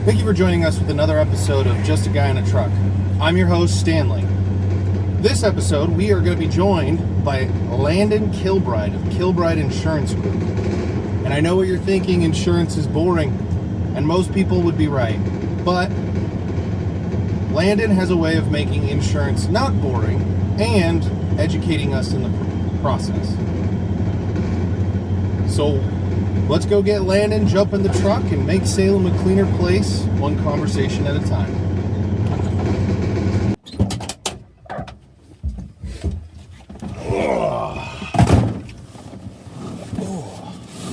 Thank you for joining us with another episode of Just a Guy in a Truck. I'm your host, Stanley. This episode, we are going to be joined by Landon Kilbride of Kilbride Insurance Group. And I know what you're thinking, insurance is boring, and most people would be right. But Landon has a way of making insurance not boring and educating us in the process. So let's go get Landon, jump in the truck, and make Salem a cleaner place, one conversation at a time.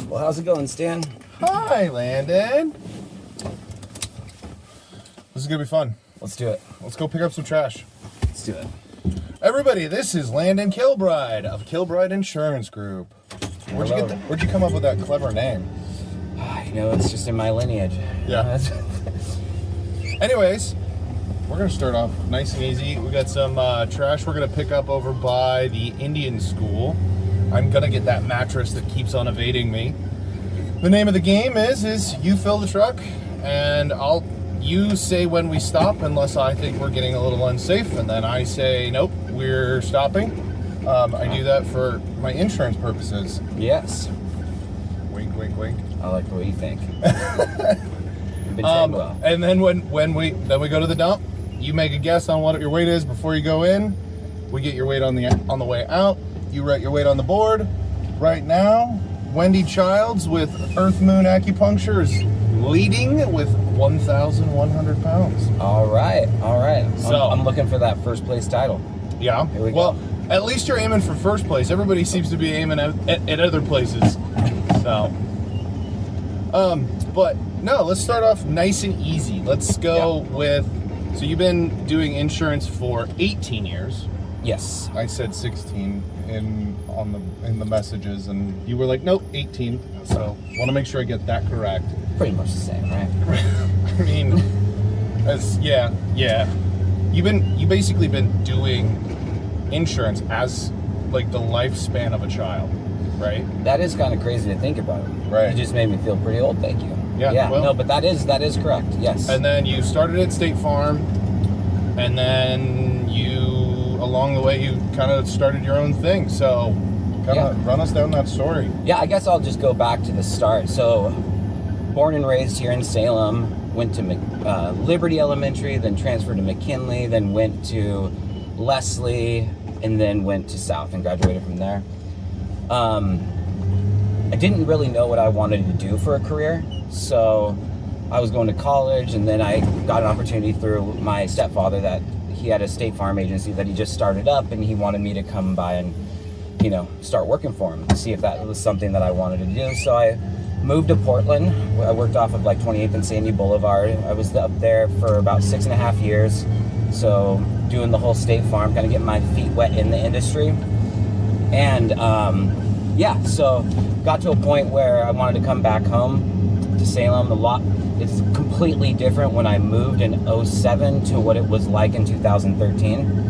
Well, how's it going, Stan? Hi, Landon. This is going to be fun. Let's do it. Let's go pick up some trash. Let's do it. Everybody, this is Landon Kilbride of Kilbride Insurance Group. Where'd you come up with that clever name? It's just in my lineage. Yeah. Anyways, we're going to start off nice and easy. We got some trash we're going to pick up over by the Indian school. I'm going to get that mattress that keeps on evading me. The name of the game is you fill the truck, and you say when we stop unless I think we're getting a little unsafe, and then I say, nope, we're stopping. I do that for my insurance purposes. Yes. Wink, wink, wink. I like the way you think. You've been trained well. And then when we go to the dump, you make a guess on what your weight is before you go in. We get your weight on the way out. You write your weight on the board. Right now, Wendy Childs with Earth Moon Acupuncture is leading with 1,100 pounds. All right. So I'm looking for that first place title. Yeah. Here we go. Well, at least you're aiming for first place. Everybody seems to be aiming at other places. So, but no, let's start off nice and easy. Let's go with. So you've been doing insurance for 18 years. Yes. I said 16 in the messages, and you were like, nope, 18. So want to make sure I get that correct. Pretty much the same, right? I mean, yeah. You basically been doing insurance as like the lifespan of a child, right? That is kind of crazy to think about. Right. You just made me feel pretty old. Thank you. Yeah. Well, no, but that is correct. Yes. And then you started at State Farm, and then along the way you kind of started your own thing. So run us down that story. Yeah, I guess I'll just go back to the start. So born and raised here in Salem, went to Liberty Elementary, then transferred to McKinley, then went to Leslie, and then went to South and graduated from there. I didn't really know what I wanted to do for a career, so I was going to college, and then I got an opportunity through my stepfather that he had a State Farm agency that he just started up, and he wanted me to come by and, start working for him to see if that was something that I wanted to do. So I moved to Portland. I worked off of 28th and Sandy Boulevard. I was up there for about 6.5 years. So doing the whole State Farm, kind of getting my feet wet in the industry. And so got to a point where I wanted to come back home to Salem. The lot is completely different when I moved in 2007 to what it was like in 2013.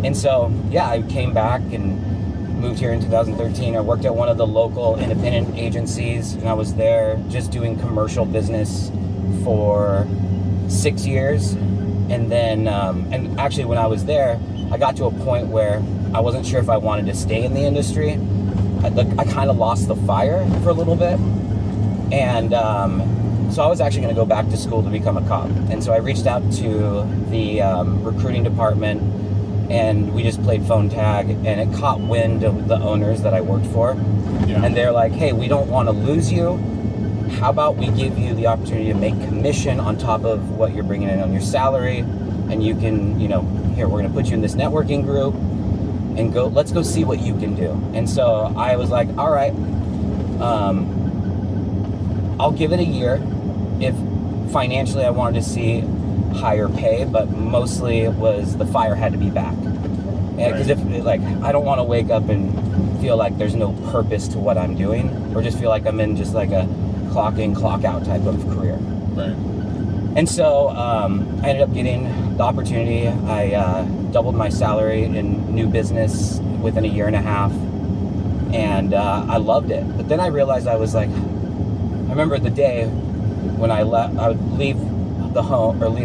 And so, I came back and moved here in 2013. I worked at one of the local independent agencies, and I was there just doing commercial business for 6 years. And then, and actually when I was there, I got to a point where I wasn't sure if I wanted to stay in the industry. I kind of lost the fire for a little bit. And so I was actually going to go back to school to become a cop. And so I reached out to the recruiting department, and we just played phone tag, and it caught wind of the owners that I worked for. Yeah. And they're like, hey, we don't want to lose you. How about we give you the opportunity to make commission on top of what you're bringing in on your salary, and you can, here, we're going to put you in this networking group, and let's go see what you can do. And so I was like, all right, I'll give it a year. If financially I wanted to see higher pay, but mostly it was the fire had to be back. Because I don't want to wake up and feel like there's no purpose to what I'm doing, or just feel like I'm in just like a clock in, clock out type of career. Right. And so I ended up getting the opportunity. I doubled my salary in new business within a year and a half, and I loved it. But then I realized I was like, I remember the day when I would leave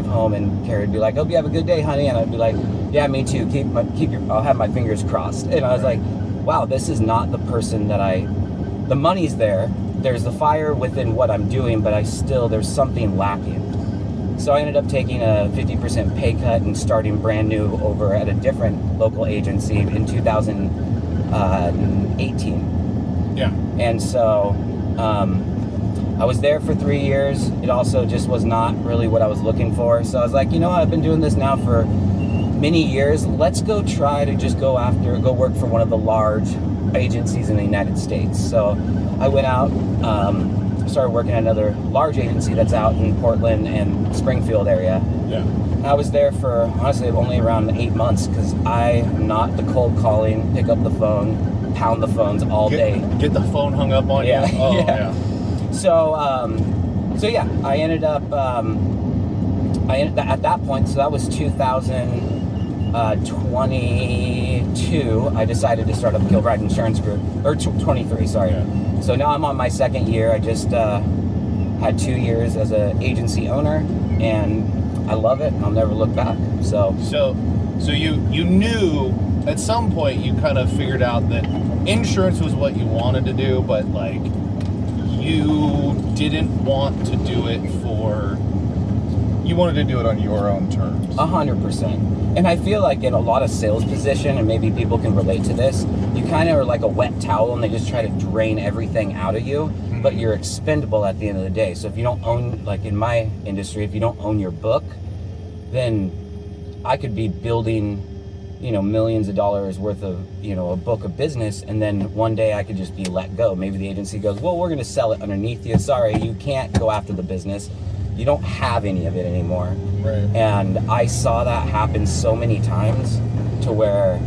home, and Carrie would be like, "Hope you have a good day, honey," and I'd be like, "Yeah, me too. I'll have my fingers crossed." And I was like, "Wow, this is not the person that the money's there. There's the fire within what I'm doing, but there's something lacking." So I ended up taking a 50% pay cut and starting brand new over at a different local agency in 2018. Yeah. And so I was there for 3 years. It also just was not really what I was looking for. So I was like, you know what? I've been doing this now for many years. Let's go try to just go work for one of the large agencies in the United States. So I went out, started working at another large agency that's out in Portland and Springfield area. Yeah. I was there for, honestly, only around 8 months because I am not the cold calling, pick up the phone, pound the phones all day. Get the phone hung up on Yeah. you? Oh, yeah. So yeah, I ended up, at that point, so that was 2022, I decided to start up Kilbride Insurance Group, or 23, sorry. Yeah. So now I'm on my second year. I just had 2 years as an agency owner, and I love it. I'll never look back. So you knew at some point, you kind of figured out that insurance was what you wanted to do, but like you didn't want to do it you wanted to do it on your own terms. 100%. And I feel like in a lot of sales position, and maybe people can relate to this, you kind of are like a wet towel and they just try to drain everything out of you, but you're expendable at the end of the day. So if you don't own, like in my industry, if you don't own your book, then I could be building, millions of dollars worth of, a book of business, and then one day I could just be let go. Maybe the agency goes, well, we're going to sell it underneath you. Sorry, you can't go after the business. You don't have any of it anymore. Right. And I saw that happen so many times to where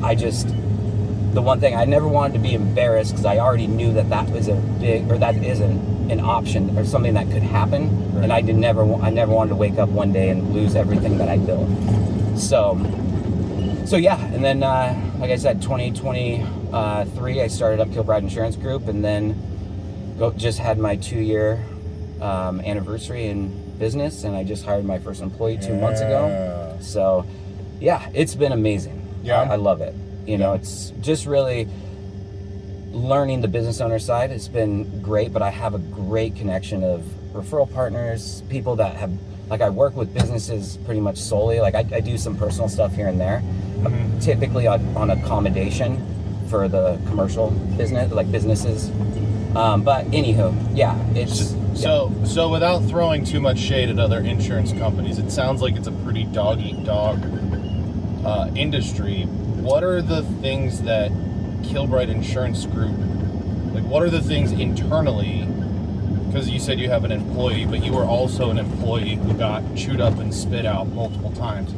the one thing, I never wanted to be embarrassed because I already knew that was that isn't an option or something that could happen. Right. And I never wanted to wake up one day and lose everything that I built. So yeah, and then like I said, 2023, I started up Kilbride Insurance Group, and then just had my 2-year anniversary in business, and I just hired my first employee 2 months ago. So yeah, it's been amazing. Yeah. I love it. It's just really learning the business owner side. It's been great, but I have a great connection of referral partners, people that have, like, I work with businesses pretty much solely. Like I do some personal stuff here and there, typically on accommodation for the commercial business, like businesses. But anywho, yeah, it's so without throwing too much shade at other insurance companies, it sounds like it's a pretty dog-eat-dog industry. What are the things that Kilbride Insurance Group, like what are the things internally, because you said you have an employee, but you were also an employee who got chewed up and spit out multiple times.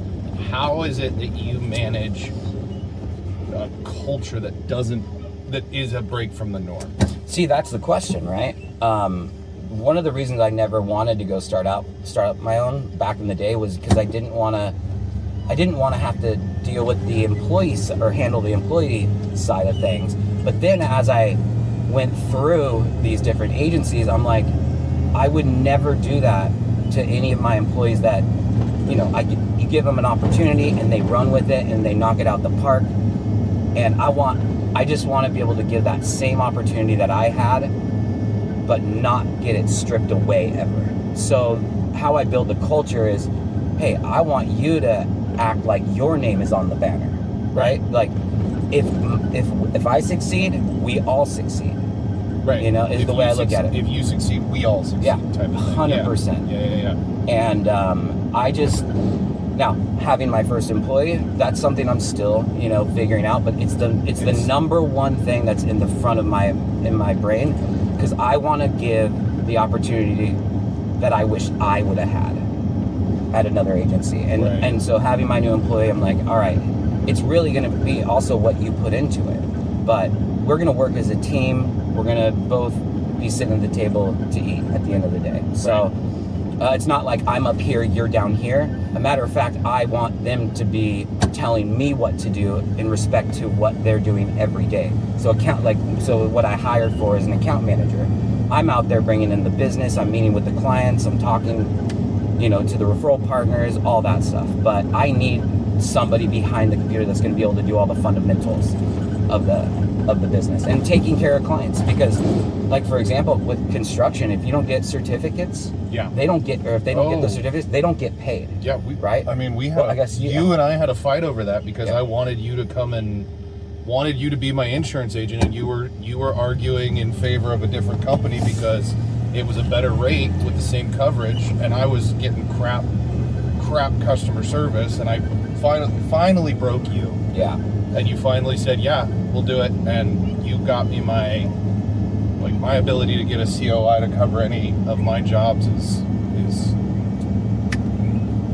How is it that you manage a culture that is a break from the norm? See, that's the question, right? One of the reasons I never wanted to go start up my own back in the day was because I didn't want to have to deal with the employees or handle the employee side of things. But then as I went through these different agencies, I'm like, I would never do that to any of my employees that, you give them an opportunity and they run with it and they knock it out the park. And I just want to be able to give that same opportunity that I had, but not get it stripped away ever. So how I build the culture is, hey, I want you to act like your name is on the banner, right? Like if I succeed, we all succeed. Right. Is the way I look at it. If you succeed, we all succeed. Yeah, type of thing. 100%. Yeah. And now having my first employee, that's something I'm still, figuring out. But it's the number one thing that's in the front of my brain, because I want to give the opportunity that I wish I would have had at another agency. And right. And so having my new employee, I'm like, all right, it's really going to be also what you put into it. But we're going to work as a team. We're going to both be sitting at the table to eat at the end of the day. So it's not like I'm up here, you're down here. A matter of fact, I want them to be telling me what to do in respect to what they're doing every day. So what I hired for is an account manager. I'm out there bringing in the business, I'm meeting with the clients, I'm talking, you know, to the referral partners, all that stuff. But I need somebody behind the computer that's going to be able to do all the fundamentals of the business and taking care of clients. Because, like, for example, with construction, if you don't get certificates, they don't get, or if they don't get the certificates, they don't get paid. Yeah, right? I mean, we had, well, I guess you and I had a fight over that because I wanted you to come and wanted you to be my insurance agent, and you were arguing in favor of a different company because it was a better rate with the same coverage, and I was getting crap customer service, and I finally broke you. Yeah. And you finally said, yeah, we'll do it, and you got me my ability to get a COI to cover any of my jobs is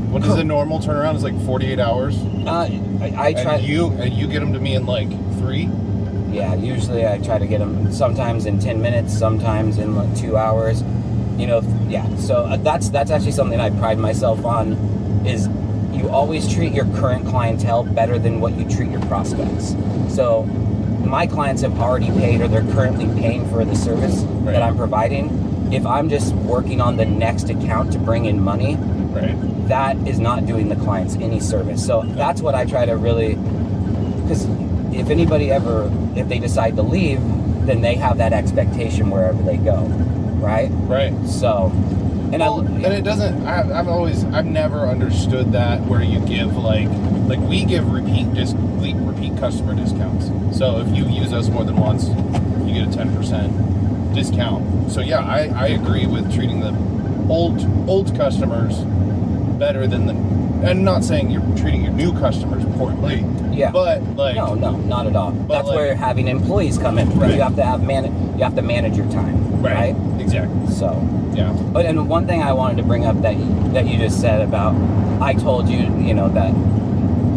what is the normal turnaround? Is like 48 hours. I try. And you get them to me in like 3. Yeah, usually I try to get them sometimes in 10 minutes, sometimes in like 2 hours. You know, yeah. So that's actually something I pride myself on. Is you always treat your current clientele better than what you treat your prospects. So my clients have already paid, or they're currently paying for the service that I'm providing. If I'm just working on the next account to bring in money, that is not doing the clients any service. So that's what I try to really, because if anybody if they decide to leave, then they have that expectation wherever they go, right? Right. So, and and it doesn't. I've never understood that where you give like we give repeat customer discounts. So if you use us more than once, you get a 10% discount. So yeah, I agree with treating the old customers better than and not saying you're treating your new customers poorly. Yeah. But like no, not at all. That's where having employees come in. You have to manage your time. Right. Exactly. So yeah. But and one thing I wanted to bring up that you just said about, I told you, you know, that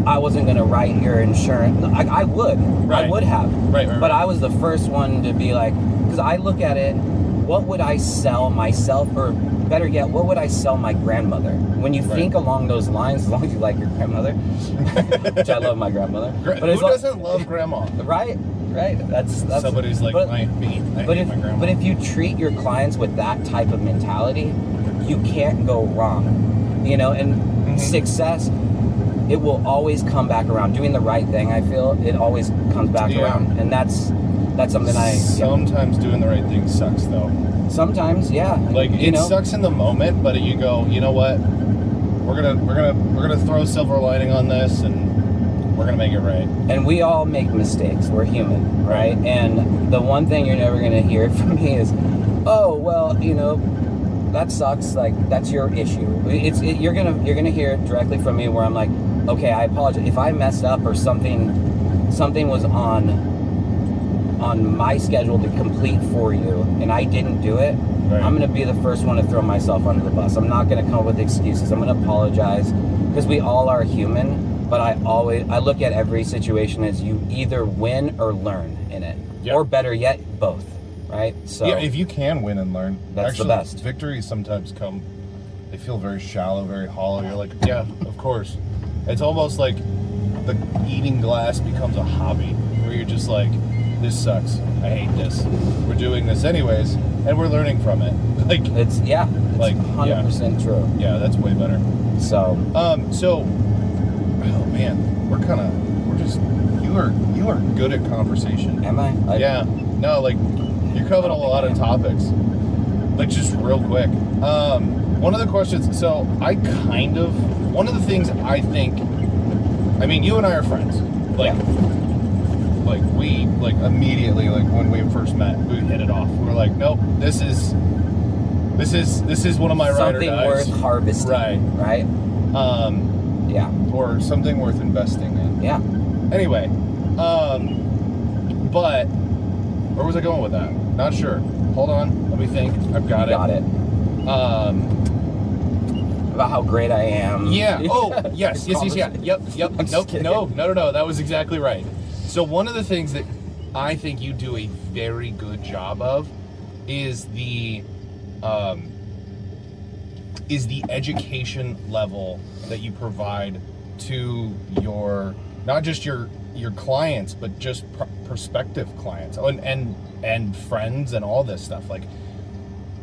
I wasn't going to write your insurance. I would have. But I was the first one to be like, because I look at it, what would I sell myself, or better yet, what would I sell my grandmother? When you think along those lines, as long as you like your grandmother, which I love my grandmother. But who doesn't love grandma? Right. That's somebody's like me. I hate my grandma. But if you treat your clients with that type of mentality, you can't go wrong. You know, and success, it will always come back around. Doing the right thing, I feel, it always comes back around. And that's something sometimes doing the right thing sucks though. Sometimes, yeah. Like it sucks in the moment, but you go, you know what? We're gonna throw a silver lining on this, and we're gonna make it right. And we all make mistakes. We're human, right? And the one thing you're never gonna hear from me is, oh well, you know, that sucks. Like that's your issue. You're gonna hear it directly from me where I'm like, okay, I apologize if I messed up or something was on my schedule to complete for you and I didn't do it. I'm going to be the first one to throw myself under the bus. I'm not going to come up with excuses. I'm going to apologize because we all are human, but I look at every situation as you either win or learn in it. Or better yet, both, right? So yeah, if you can win and learn, that's the best. Victories sometimes they feel very shallow, very hollow. You're like, yeah, of course. It's almost like the eating glass becomes a hobby where you're just like, this sucks. I hate this. We're doing this anyways, and we're learning from it. Like it's 100% true. Yeah, that's way better. So oh man, you are good at conversation. Am I? Yeah. No, like you're covering a lot of topics. Like just real quick. One of the questions. So one of the things I think. I mean, you and I are friends. Like we immediately when we first met, we hit it off. We were like, nope, this is one of my ride or dies. Something worth harvesting. Right. Yeah. Or something worth investing in. Yeah. Anyway, but where was I going with that? Not sure. Hold on, let me think. I've got it. Got it. About how great I am. Yeah. Oh, yes. Yeah. Yep. Nope. No. That was exactly right. So one of the things that I think you do a very good job of is the education level that you provide to your not just your clients, but just prospective clients and friends and all this stuff. Like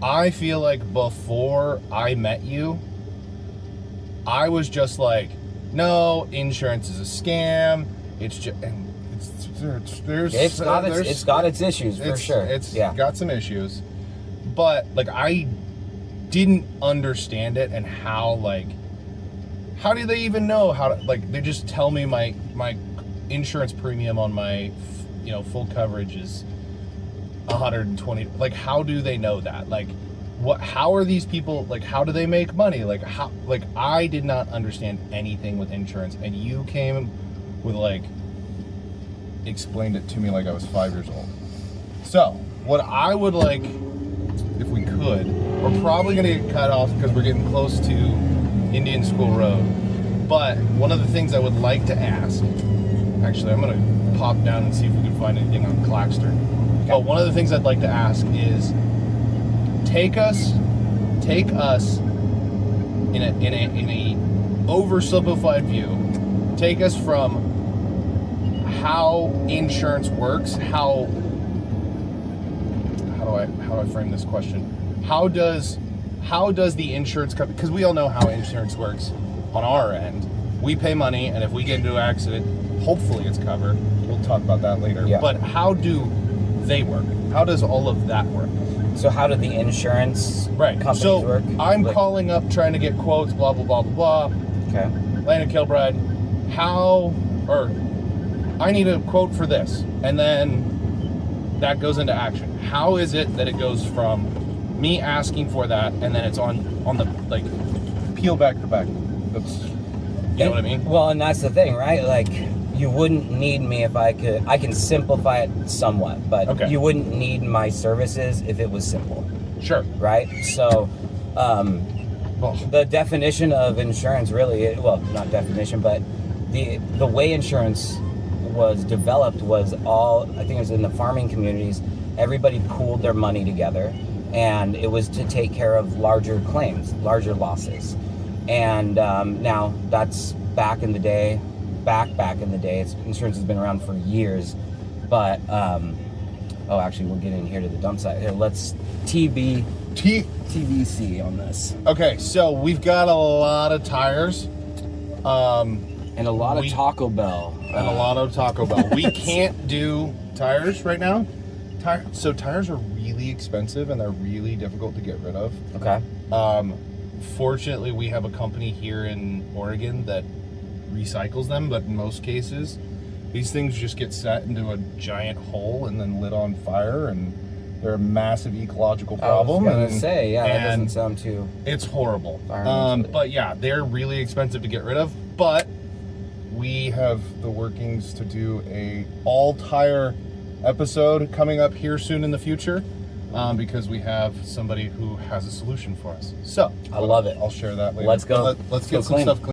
I feel like before I met you, I was just like, no, insurance is a scam. It's just, and It's got its issues for sure. It's got some issues, but like I didn't understand it, and how do they even know how to, like, they just tell me my insurance premium on my full coverage is 120. Like, how do they know that? Like, how are these people, like, how do they make money? Like, how, like, I did not understand anything with insurance, and you came with, like, explained it to me like I was 5 years old. So what I would like, if we could, we're probably gonna get cut off because we're getting close to Indian School Road, but one of the things I would like to ask, actually I'm gonna pop down and see if we can find anything on Claxter. Okay. But one of the things I'd like to ask is take us in a oversimplified view. Take us from how insurance works. How do I frame this question? How does the insurance company, because we all know how insurance works on our end. We pay money, and if we get into an accident, hopefully it's covered. We'll talk about that later. Yeah. But how do they work? How does all of that work? So how do the insurance companies work? I'm calling up trying to get quotes, blah, blah, blah, blah, blah. Okay. Landon of Kilbride, I need a quote for this. And then that goes into action. How is it that it goes from me asking for that, and then it's on the, like, peel back the back? That's, you know what I mean? Well, and that's the thing, right? Like, you wouldn't need me if I can simplify it somewhat, but you wouldn't need my services if it was simple. Sure. Right? So, the definition of insurance really, well, not definition, but the way insurance was developed was all, I think it was in the farming communities, everybody pooled their money together, and it was to take care of larger claims, larger losses. And now that's back in the day, back in the day. Insurance has been around for years, but actually we'll get in here to the dump site. Here, let's TBC on this. Okay, so we've got a lot of tires, and a lot of Taco Bell, We can't do tires right now. So tires are really expensive, and they're really difficult to get rid of. Okay. Fortunately, we have a company here in Oregon that recycles them, but in most cases these things just get set into a giant hole and then lit on fire, and they're a massive ecological problem. I was gonna say, that doesn't sound too... It's horrible. But yeah, they're really expensive to get rid of, but we have the workings to do a all tire episode coming up here soon in the future, because we have somebody who has a solution for us. So I love it. I'll share that later. Let's go. Let's get some stuff clean.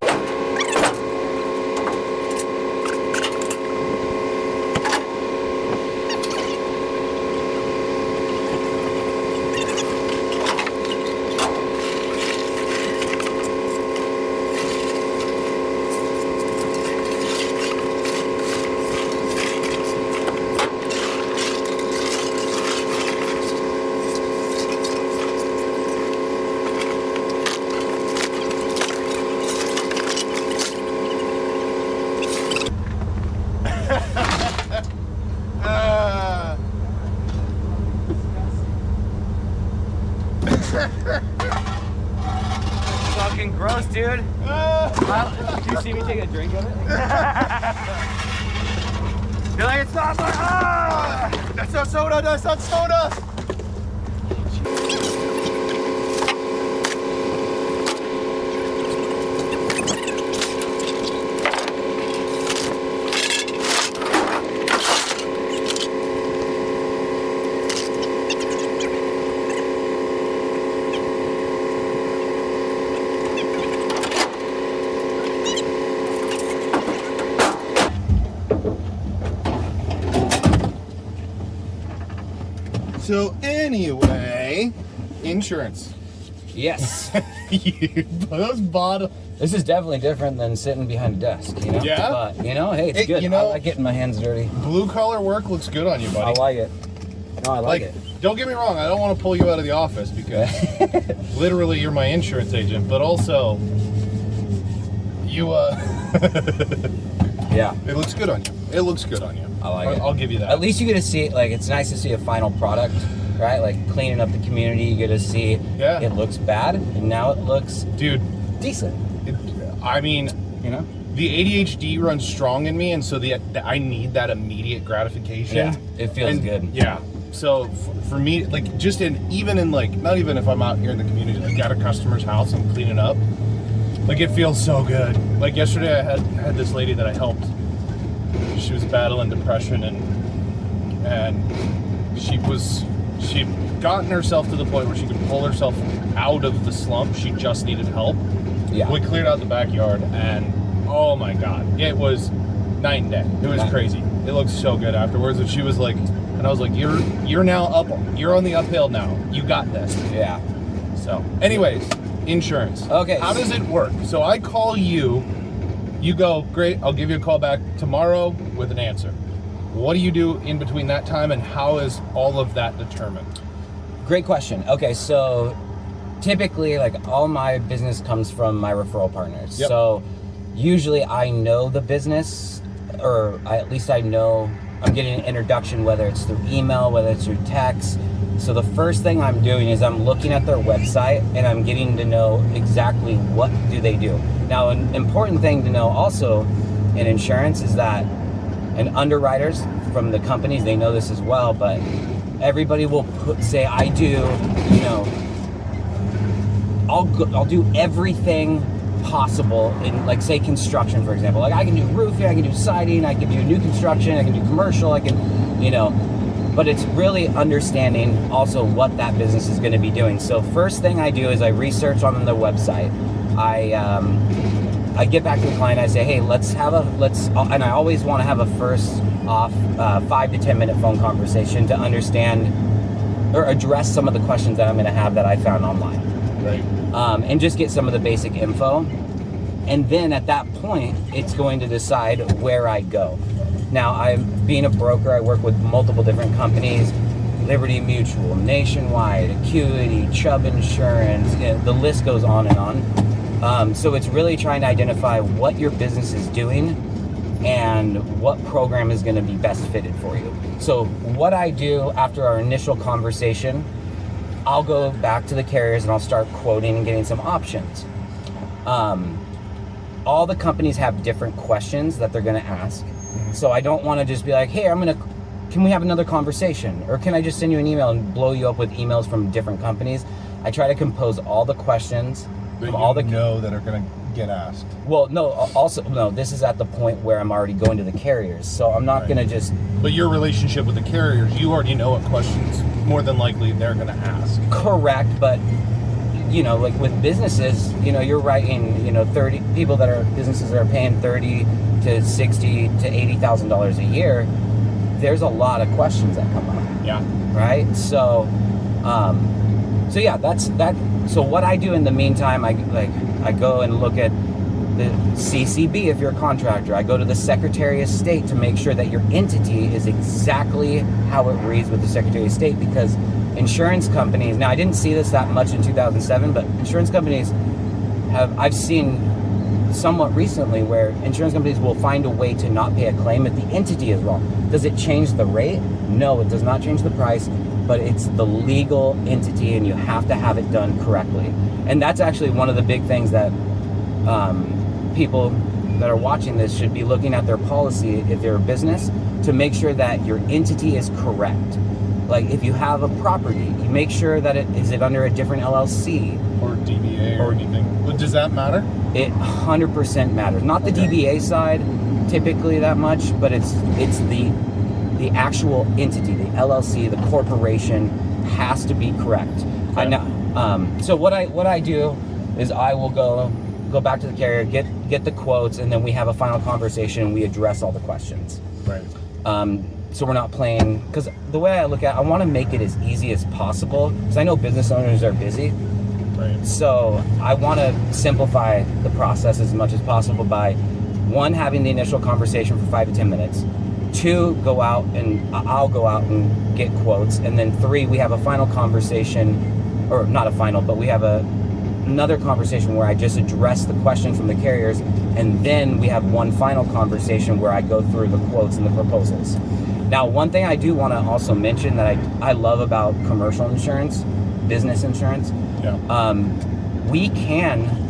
Fucking gross, dude. Did you see me take a drink of it? You're like, it's not my... That's not soda, that's not soda! So anyway, insurance. Yes. Those bottom. This is definitely different than sitting behind a desk, you know? Yeah. But, hey, it's good. I like getting my hands dirty. Blue collar work looks good on you, buddy. I like it. No, I like it. Don't get me wrong. I don't want to pull you out of the office because literally you're my insurance agent, but also you. Yeah. It looks good on you. It looks good on you. I like it. I'll give you that. At least you get to see it. Like, it's nice to see a final product, right? Like cleaning up the community. You get to see it looks bad, and now it looks, dude, decent. I mean, you know, the ADHD runs strong in me, and so I need that immediate gratification. Yeah, it feels good. Yeah. So for me, like, even in like, not even if I'm out here in the community, like at a customer's house and cleaning up, like it feels so good. Like yesterday, I had this lady that I helped. She was battling depression, and she'd gotten herself to the point where she could pull herself out of the slump. She just needed help. Yeah. We cleared out the backyard, and oh my God, it was night and day. It was crazy. It looked so good afterwards. And she was like, and I was like, you're now up. You're on the uphill now. You got this. Yeah. So, anyways, insurance. Okay. How does it work? So I call you. You go, great. I'll give you a call back tomorrow with an answer. What do you do in between that time, and how is all of that determined? Great question. Okay, so typically, like, all my business comes from my referral partners. Yep. So usually I know the business, or at least I know I'm getting an introduction, whether it's through email, whether it's through text. So the first thing I'm doing is I'm looking at their website, and I'm getting to know exactly what do they do. Now, an important thing to know also in insurance is that, and underwriters from the companies, they know this as well, but everybody will say, I do, you know, I'll do everything possible in, like, say, construction, for example. Like, I can do roofing, I can do siding, I can do new construction, I can do commercial, I can, you know, but it's really understanding also what that business is going to be doing. So first thing I do is I research on the website. I get back to the client. I say, hey, and I always want to have a first off 5 to 10 minute phone conversation to understand or address some of the questions that I'm going to have that I found online. Right. And just get some of the basic info. And then at that point, it's going to decide where I go. Now, being a broker, I work with multiple different companies, Liberty Mutual, Nationwide, Acuity, Chubb Insurance, the list goes on and on. So it's really trying to identify what your business is doing and what program is going to be best fitted for you. So what I do after our initial conversation, I'll go back to the carriers and I'll start quoting and getting some options. All the companies have different questions that they're going to ask. So I don't want to just be like, hey, can we have another conversation? Or can I just send you an email and blow you up with emails from different companies? I try to compose all the questions that all that are going to get asked. Well, no, this is at the point where I'm already going to the carriers. So I'm not going to just... But your relationship with the carriers, you already know what questions more than likely they're going to ask. Correct, but, you know, like with businesses, you know, you're writing, you know, businesses that are paying $30,000 to $60,000 to $80,000 a year. There's a lot of questions that come up. Yeah. Right? So yeah, that's that. So what I do in the meantime, I go and look at the CCB if you're a contractor. I go to the Secretary of State to make sure that your entity is exactly how it reads with the Secretary of State, because insurance companies, now I didn't see this that much in 2007, but insurance companies I've seen somewhat recently where insurance companies will find a way to not pay a claim if the entity is wrong. Does it change the rate? No, it does not change the price, but it's the legal entity and you have to have it done correctly. And that's actually one of the big things that people that are watching this should be looking at their policy if they're a business to make sure that your entity is correct. Like if you have a property, you make sure that is it under a different LLC or DBA or anything. Well, does that matter? It 100% matters. Not the DBA side typically that much, but it's the actual entity, the LLC, the corporation has to be correct. Okay. I know. So what I do is I will go back to the carrier, get the quotes, and then we have a final conversation and we address all the questions. Right. So we're not playing, because the way I look at it, I want to make it as easy as possible, because I know business owners are busy. Right. So I want to simplify the process as much as possible by, one, having the initial conversation for 5 to 10 minutes, 2, I'll go out and get quotes. And then 3, we have a final conversation, or not a final, but we have another conversation where I just address the questions from the carriers. And then we have one final conversation where I go through the quotes and the proposals. Now, one thing I do want to also mention that I love about commercial insurance, business insurance, we can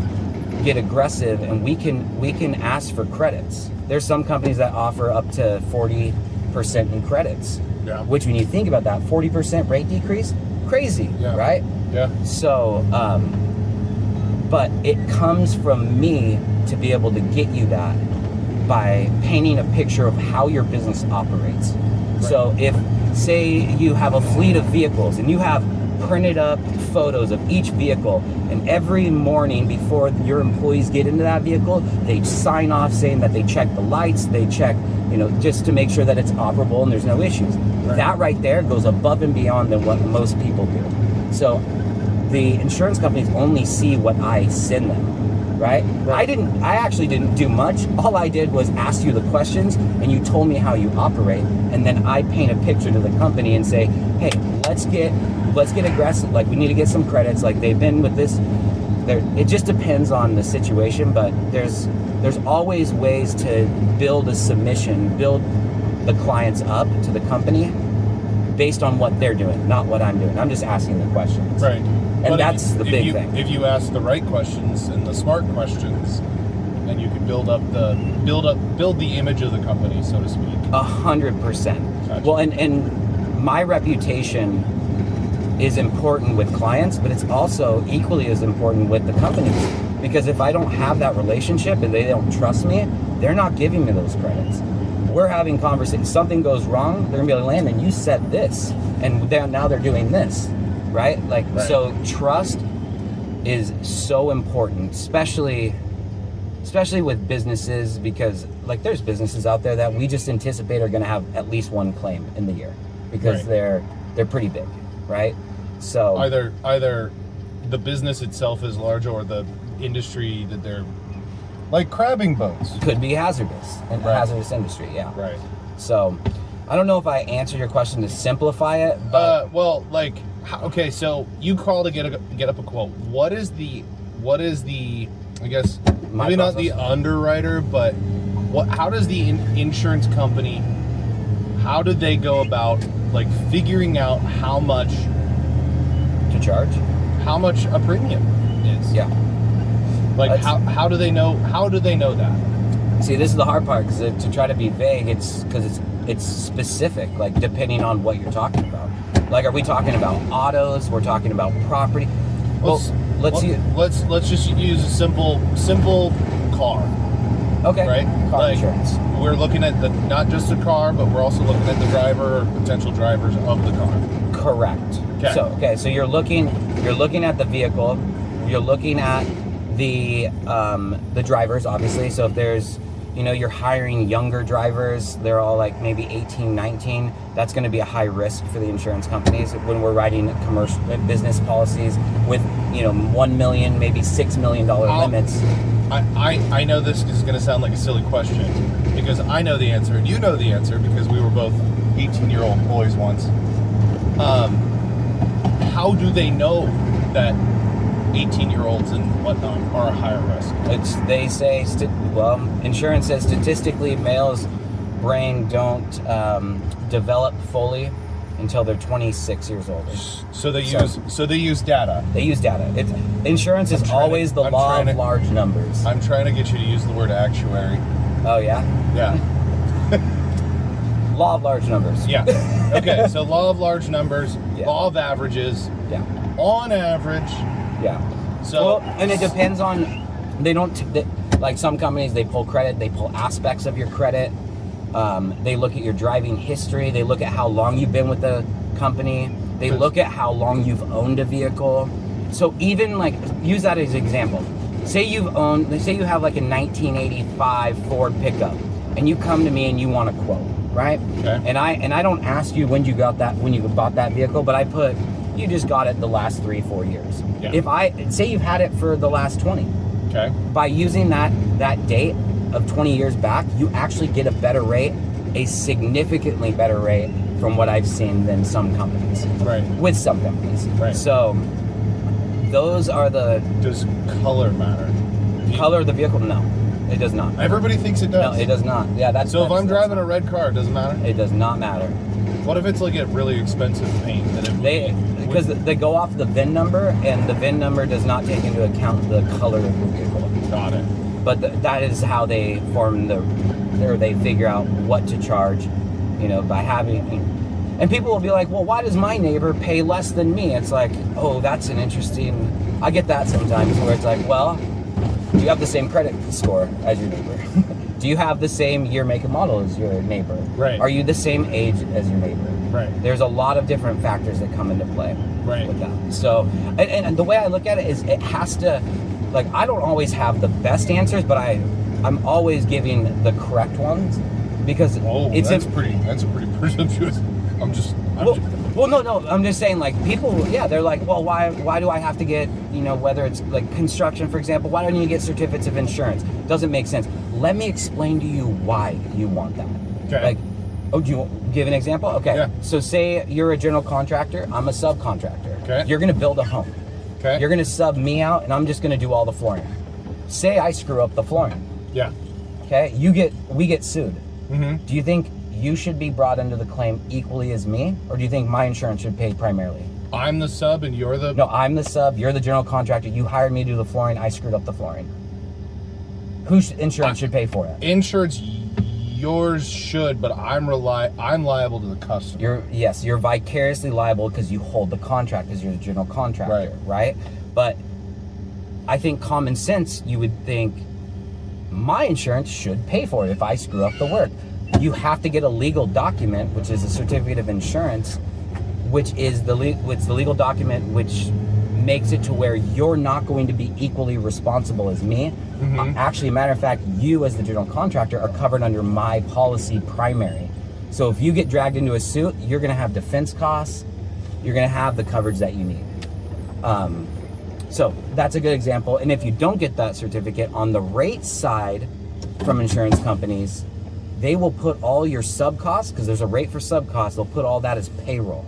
get aggressive and we can ask for credits. There's some companies that offer up to 40% in credits, which when you think about that, 40% rate decrease, crazy, right? Yeah. So, but it comes from me to be able to get you that by painting a picture of how your business operates. Right. So if, say, you have a fleet of vehicles and you have printed up photos of each vehicle, and every morning before your employees get into that vehicle, they sign off saying that they check the lights, they check, just to make sure that it's operable and there's no issues. Right. That right there goes above and beyond than what most people do. So the insurance companies only see what I send them, right? I actually didn't do much. All I did was ask you the questions and you told me how you operate, and then I paint a picture to the company and say, hey, let's get aggressive. Like, we need to get some credits. Like, they've been with this. It just depends on the situation, but there's always ways to build a submission, build the clients up to the company based on what they're doing, not what I'm doing. I'm just asking the questions. Right. And but that's the big thing. If you ask the right questions and the smart questions, then you can build the image of the company, so to speak. 100%. Gotcha. Well, and my reputation is important with clients, but it's also equally as important with the companies. Because if I don't have that relationship and they don't trust me, they're not giving me those credits. We're having conversations. Something goes wrong, they're gonna be like, Landon, you said this, and now they're doing this, right? Right. So trust is so important, especially with businesses, because there's businesses out there that we just anticipate are gonna have at least one claim in the year because they're pretty big, right? So either the business itself is large or the industry that they're like crabbing boats. Could be hazardous, a hazardous industry, yeah. Right. So, I don't know if I answered your question to simplify it, but okay, so you call to get up a quote. What is the I guess maybe not the underwriter, but how does the insurance company, how do they go about figuring out how much to charge? How much a premium is? Yeah. How do they know? How do they know that? See, this is the hard part, because to try to be vague, it's specific, depending on what you're talking about. Are we talking about autos? We're talking about property. Let's just use a simple car. Okay. Right. Car insurance. We're looking at not just the car, but we're also looking at the driver or potential drivers of the car. Correct. Okay. So you're looking at the vehicle. You're looking at the drivers, obviously. So if there's, you're hiring younger drivers, they're all maybe 18, 19, that's going to be a high risk for the insurance companies when we're writing commercial business policies with, $1 million, maybe $6 million limits. I know this is going to sound like a silly question because I know the answer and you know the answer because we were both 18-year-old boys once. How do they know that 18-year-olds and whatnot are a higher risk? They say, insurance says statistically males' brain don't develop fully until they're 26 years old. So they use data. They use data. Insurance is always the law of large numbers. I'm trying to get you to use the word actuary. Oh yeah? Yeah. Law of large numbers. Yeah. Okay, so law of large numbers, law of averages. Yeah. On average. Yeah. So, and it depends on, some companies, they pull credit, they pull aspects of your credit. They look at your driving history. They look at how long you've been with the company. They look at how long you've owned a vehicle. So even use that as an example. Say you have a 1985 Ford pickup and you come to me and you want a quote, right? Okay. And I don't ask you when you bought that vehicle, but I put, you just got it the last 3-4 years. Yeah. If I say you've had it for the last 20, okay, by using that date of 20 years back, you actually get a better rate a significantly better rate from what I've seen than some companies. Right. With some companies. Right. So those are the... Does color matter? Color of the vehicle? No, it does not. Everybody thinks it does. No, it does not. Yeah, that's... So if I'm driving a red car, it doesn't matter? It does not matter. What if it's like a really expensive paint? Because they go off the VIN number, and the VIN number does not take into account the color of the vehicle. Got it. But that is how they form or they figure out what to charge, by having... And people will be like, well, why does my neighbor pay less than me? It's like, oh, that's an interesting... I get that sometimes where it's like, well, do you have the same credit score as your neighbor? Do you have the same year, make, and model as your neighbor? Right. Are you the same age as your neighbor? Right. There's a lot of different factors that come into play with that. So, and the way I look at it is it has to... Like, I don't always have the best answers, but I'm always giving the correct ones because that's pretty presumptuous. I'm just saying, like, people, they're like, well, why do I have to get, whether it's like construction, for example, why don't you get certificates of insurance? Doesn't make sense. Let me explain to you why you want that. Okay. Like, do you give an example? Okay. Yeah. So say you're a general contractor, I'm a subcontractor. Okay. You're going to build a home. Okay. You're going to sub me out, and I'm just going to do all the flooring. Say I screw up the flooring. Yeah. Okay. We get sued. Mm-hmm. Do you think you should be brought into the claim equally as me, or do you think my insurance should pay primarily? I'm the sub and you're the... No, I'm the sub. You're the general contractor. You hired me to do the flooring. I screwed up the flooring. Whose insurance should pay for it? Insurance, yours should, but I'm liable to the customer. You're vicariously liable because you hold the contract as you're the general contractor, right? But I think common sense, you would think my insurance should pay for it if I screw up the work. You have to get a legal document, which is a certificate of insurance, which is the legal document which makes it to where you're not going to be equally responsible as me. Mm-hmm. Actually, matter of fact, you as the general contractor are covered under my policy primary. So if you get dragged into a suit, you're going to have defense costs. You're going to have the coverage that you need. So that's a good example. And if you don't get that certificate, on the rate side from insurance companies, they will put all your sub costs, because there's a rate for sub costs, they'll put all that as payroll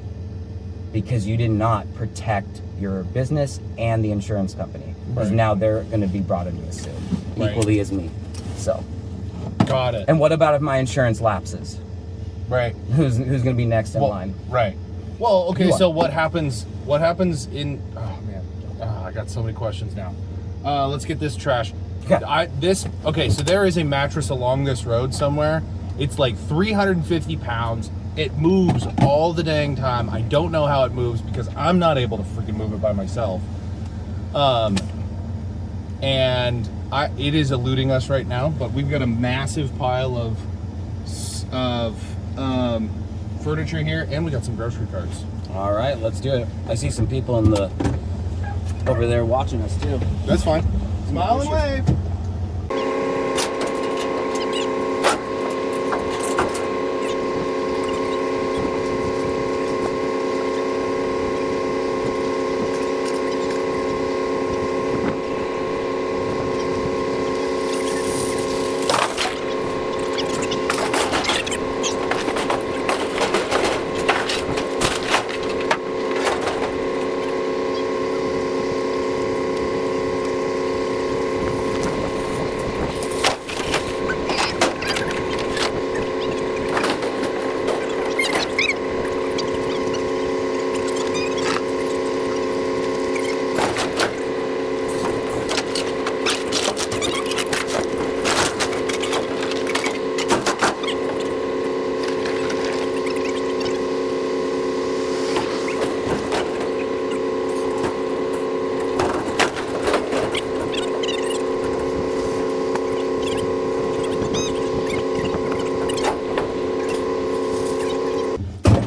because you did not protect your business and the insurance company. Because now they're going to be brought into a suit equally as me. So. Got it. And what about if my insurance lapses? Right. Who's going to be next in line? Right. Well, okay, so what happens in... Oh, man. I got so many questions now. Let's get this trash. Okay. So there is a mattress along this road somewhere. It's like 350 pounds. It moves all the dang time. I don't know how it moves because I'm not able to freaking move it by myself. And it is eluding us right now, but we've got a massive pile of furniture here, and we got some grocery carts. All right, let's do it. I see some people over there watching us too. That's fine. Smile and wave.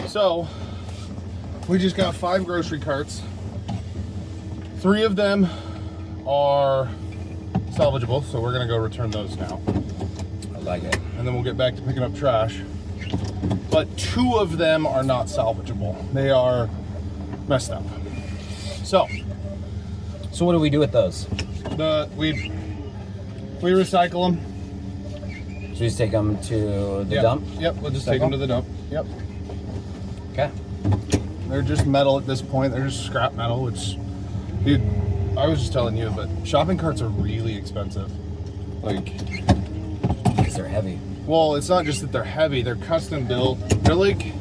So, we just got 5 grocery carts. 3 of them are salvageable, so we're gonna go return those now. I like it. And then we'll get back to picking up trash. But 2 of them are not salvageable. They are messed up. So what do we do with those? we recycle them. So you just take them to the Yep. dump? Yep, we'll just take them to the dump. Yep. Okay. They're just metal at this point. They're just scrap metal, which, dude, I was just telling you, but shopping carts are really expensive. Like, Because they're heavy. well, it's not just that they're heavy, they're custom built. They're like,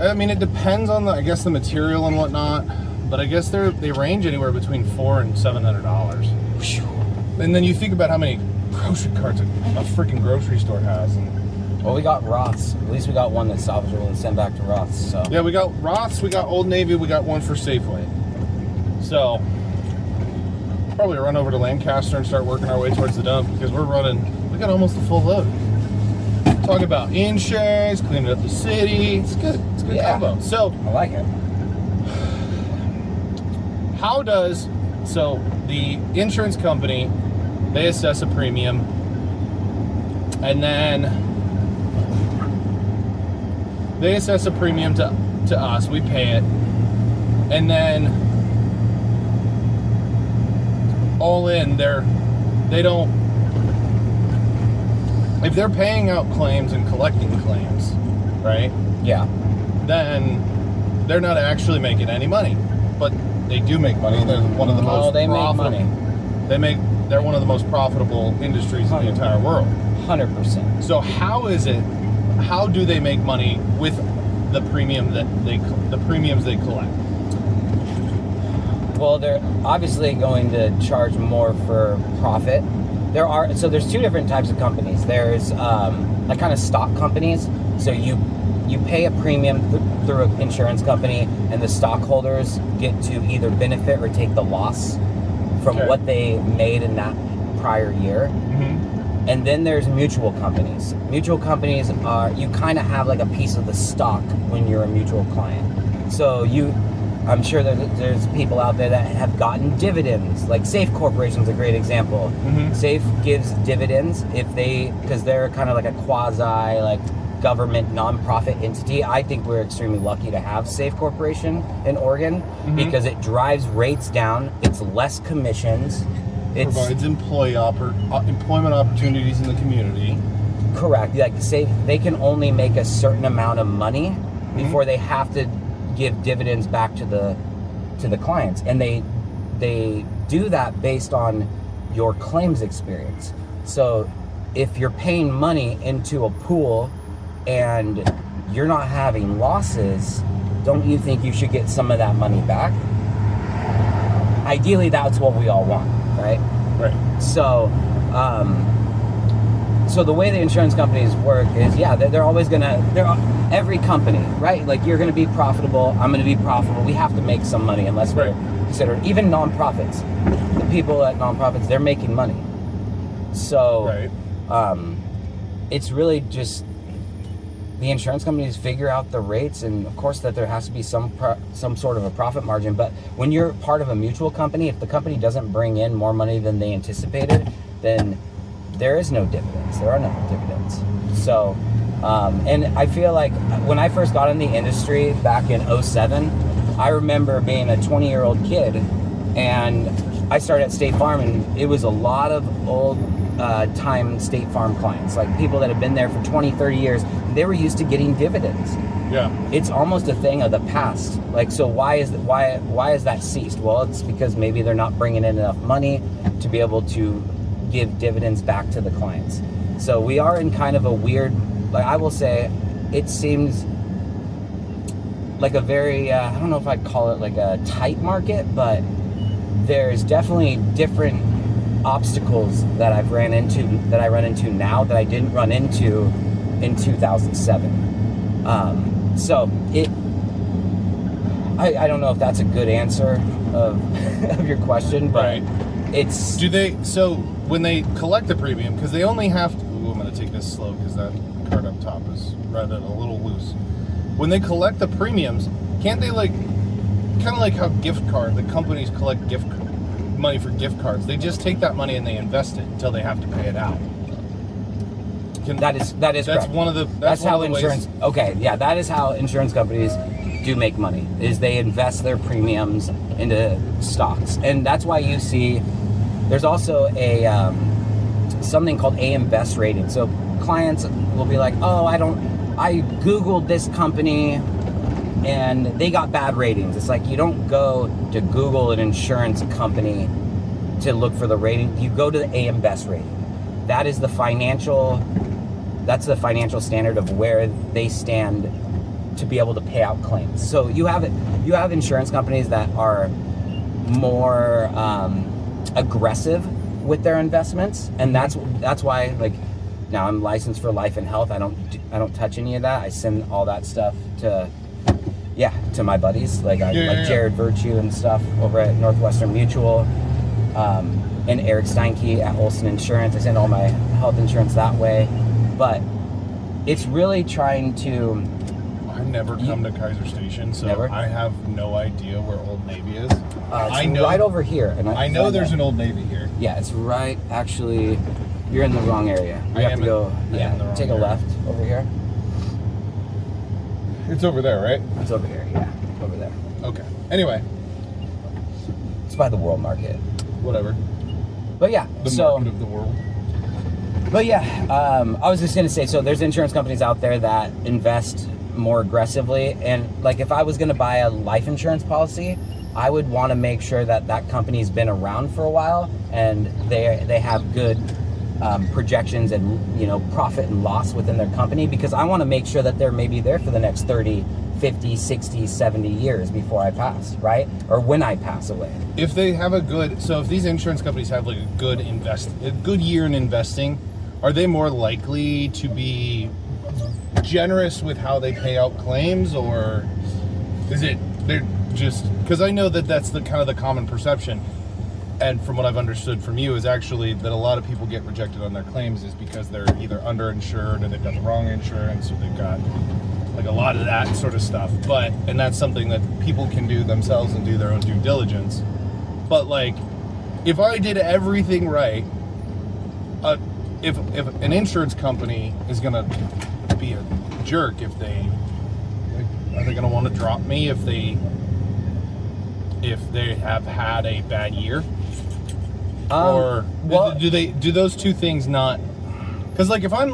I mean, it depends on the, I guess, the material and whatnot, but I guess they range anywhere between $400 and $700. And then you think about how many grocery carts a freaking grocery store has. And Well, we got Roths. At least we got one that's salvageable and sent back to Roths. So yeah, we got Roths, we got Old Navy, we got one for Safeway. So probably run over to Lancaster and start working our way towards the dump because we got almost a full load. Talk about insurance, cleaning up the city. It's good. It's a good combo. So I like it. So the insurance company, they assess a premium, and then they assess a premium to us. We pay it, and then all in, if they're paying out claims and collecting claims, right? Yeah. Then they're not actually making any money, but they do make money. They're one of the most they profitable. make money. They're one of the most profitable industries in the entire world. 100%. So how do they make money with the premiums they collect? Well, they're obviously going to charge more for profit. There's two different types of companies. There's like kind of stock companies. So you pay a premium through an insurance company, and the stockholders get to either benefit or take the loss from what they made in that prior year. Mm-hmm. And then there's mutual companies. Mutual companies you kind of have like a piece of the stock when you're a mutual client. So I'm sure that there's people out there that have gotten dividends. Like Safe Corporation's a great example. Mm-hmm. Safe gives dividends because they're kind of like a quasi government nonprofit entity. I think we're extremely lucky to have Safe Corporation in Oregon because it drives rates down. It's less commissions. It provides employment opportunities in the community. Correct. Like Safe, they can only make a certain amount of money before they have to give dividends back to the clients, and they do that based on your claims experience. So if you're paying money into a pool and you're not having losses, don't you think you should get some of that money back? Ideally, that's what we all want, right? Right. So so the way the insurance companies work is, they're always every company, right? Like, you're going to be profitable, I'm going to be profitable. We have to make some money unless we're considered, even nonprofits. The people at nonprofits, they're making money. So it's really just the insurance companies figure out the rates, and of course that there has to be some sort of a profit margin. But when you're part of a mutual company, if the company doesn't bring in more money than they anticipated, then there is no dividends. There are no dividends. So, and I feel like when I first got in the industry back in 2007, I remember being a 20-year-old kid, and I started at State Farm, and it was a lot of old time State Farm clients, like people that have been there for 20, 30 years. They were used to getting dividends. Yeah. It's almost a thing of the past. Like, so why is that ceased? Well, it's because maybe they're not bringing in enough money to be able to give dividends back to the clients. So we are in kind of a weird, I will say, it seems like a very, I don't know if I'd call it like a tight market, but there's definitely different obstacles that I run into now that I didn't run into in 2007. So I don't know if that's a good answer of of your question, but it's... So when they collect the premium, because they only have to... Ooh, I'm going to take this slow because that card up top is right a little loose. When they collect the premiums, can't they kind of like how the companies collect money for gift cards? They just take that money and they invest it until they have to pay it out. That is That's correct. That's how one of the insurance... ways. Okay, yeah, that is how insurance companies do make money, is they invest their premiums into stocks. And that's why you see... There's also a something called AM Best rating. So clients will be like, oh, I Googled this company and they got bad ratings. It's like, you don't go to Google an insurance company to look for the rating. You go to the AM Best rating. That's the financial standard of where they stand to be able to pay out claims. So you have insurance companies that are more aggressive with their investments, and that's why, like, now I'm licensed for life and health. I don't touch any of that. I send all that stuff to my buddies, like Jared Virtue and stuff over at Northwestern Mutual, and Eric Steinke at Olson Insurance. I send all my health insurance that way, but it's really trying to. I've never come to Keizer Station, so never? I have no idea where Old Navy is. I know right over here, and I know there's an Old Navy here. Yeah, it's right. Actually, you're in the wrong area. You have to go. Yeah, take a left over here. It's over there, right? It's over here. Yeah, over there. Okay. Anyway, it's by the World Market. Whatever. But yeah, the market of the world. But yeah, I was just gonna say, so there's insurance companies out there that invest more aggressively, and like if I was gonna buy a life insurance policy, I would want to make sure that that company's been around for a while and they have good projections and, you know, profit and loss within their company, because I want to make sure that they're maybe there for the next 30, 50, 60, 70 years before I pass, right? Or when I pass away. If they have if these insurance companies have like a good year in investing, are they more likely to be generous with how they pay out claims, or is it they're just, because I know that's the kind of the common perception, and from what I've understood from you is actually that a lot of people get rejected on their claims is because they're either underinsured or they've got the wrong insurance, or they've got like a lot of that sort of stuff. And that's something that people can do themselves and do their own due diligence. But like, if I did everything right, if an insurance company is gonna be a jerk, are they gonna want to drop me if they have had a bad year? Or do those two things not? Because like, if I'm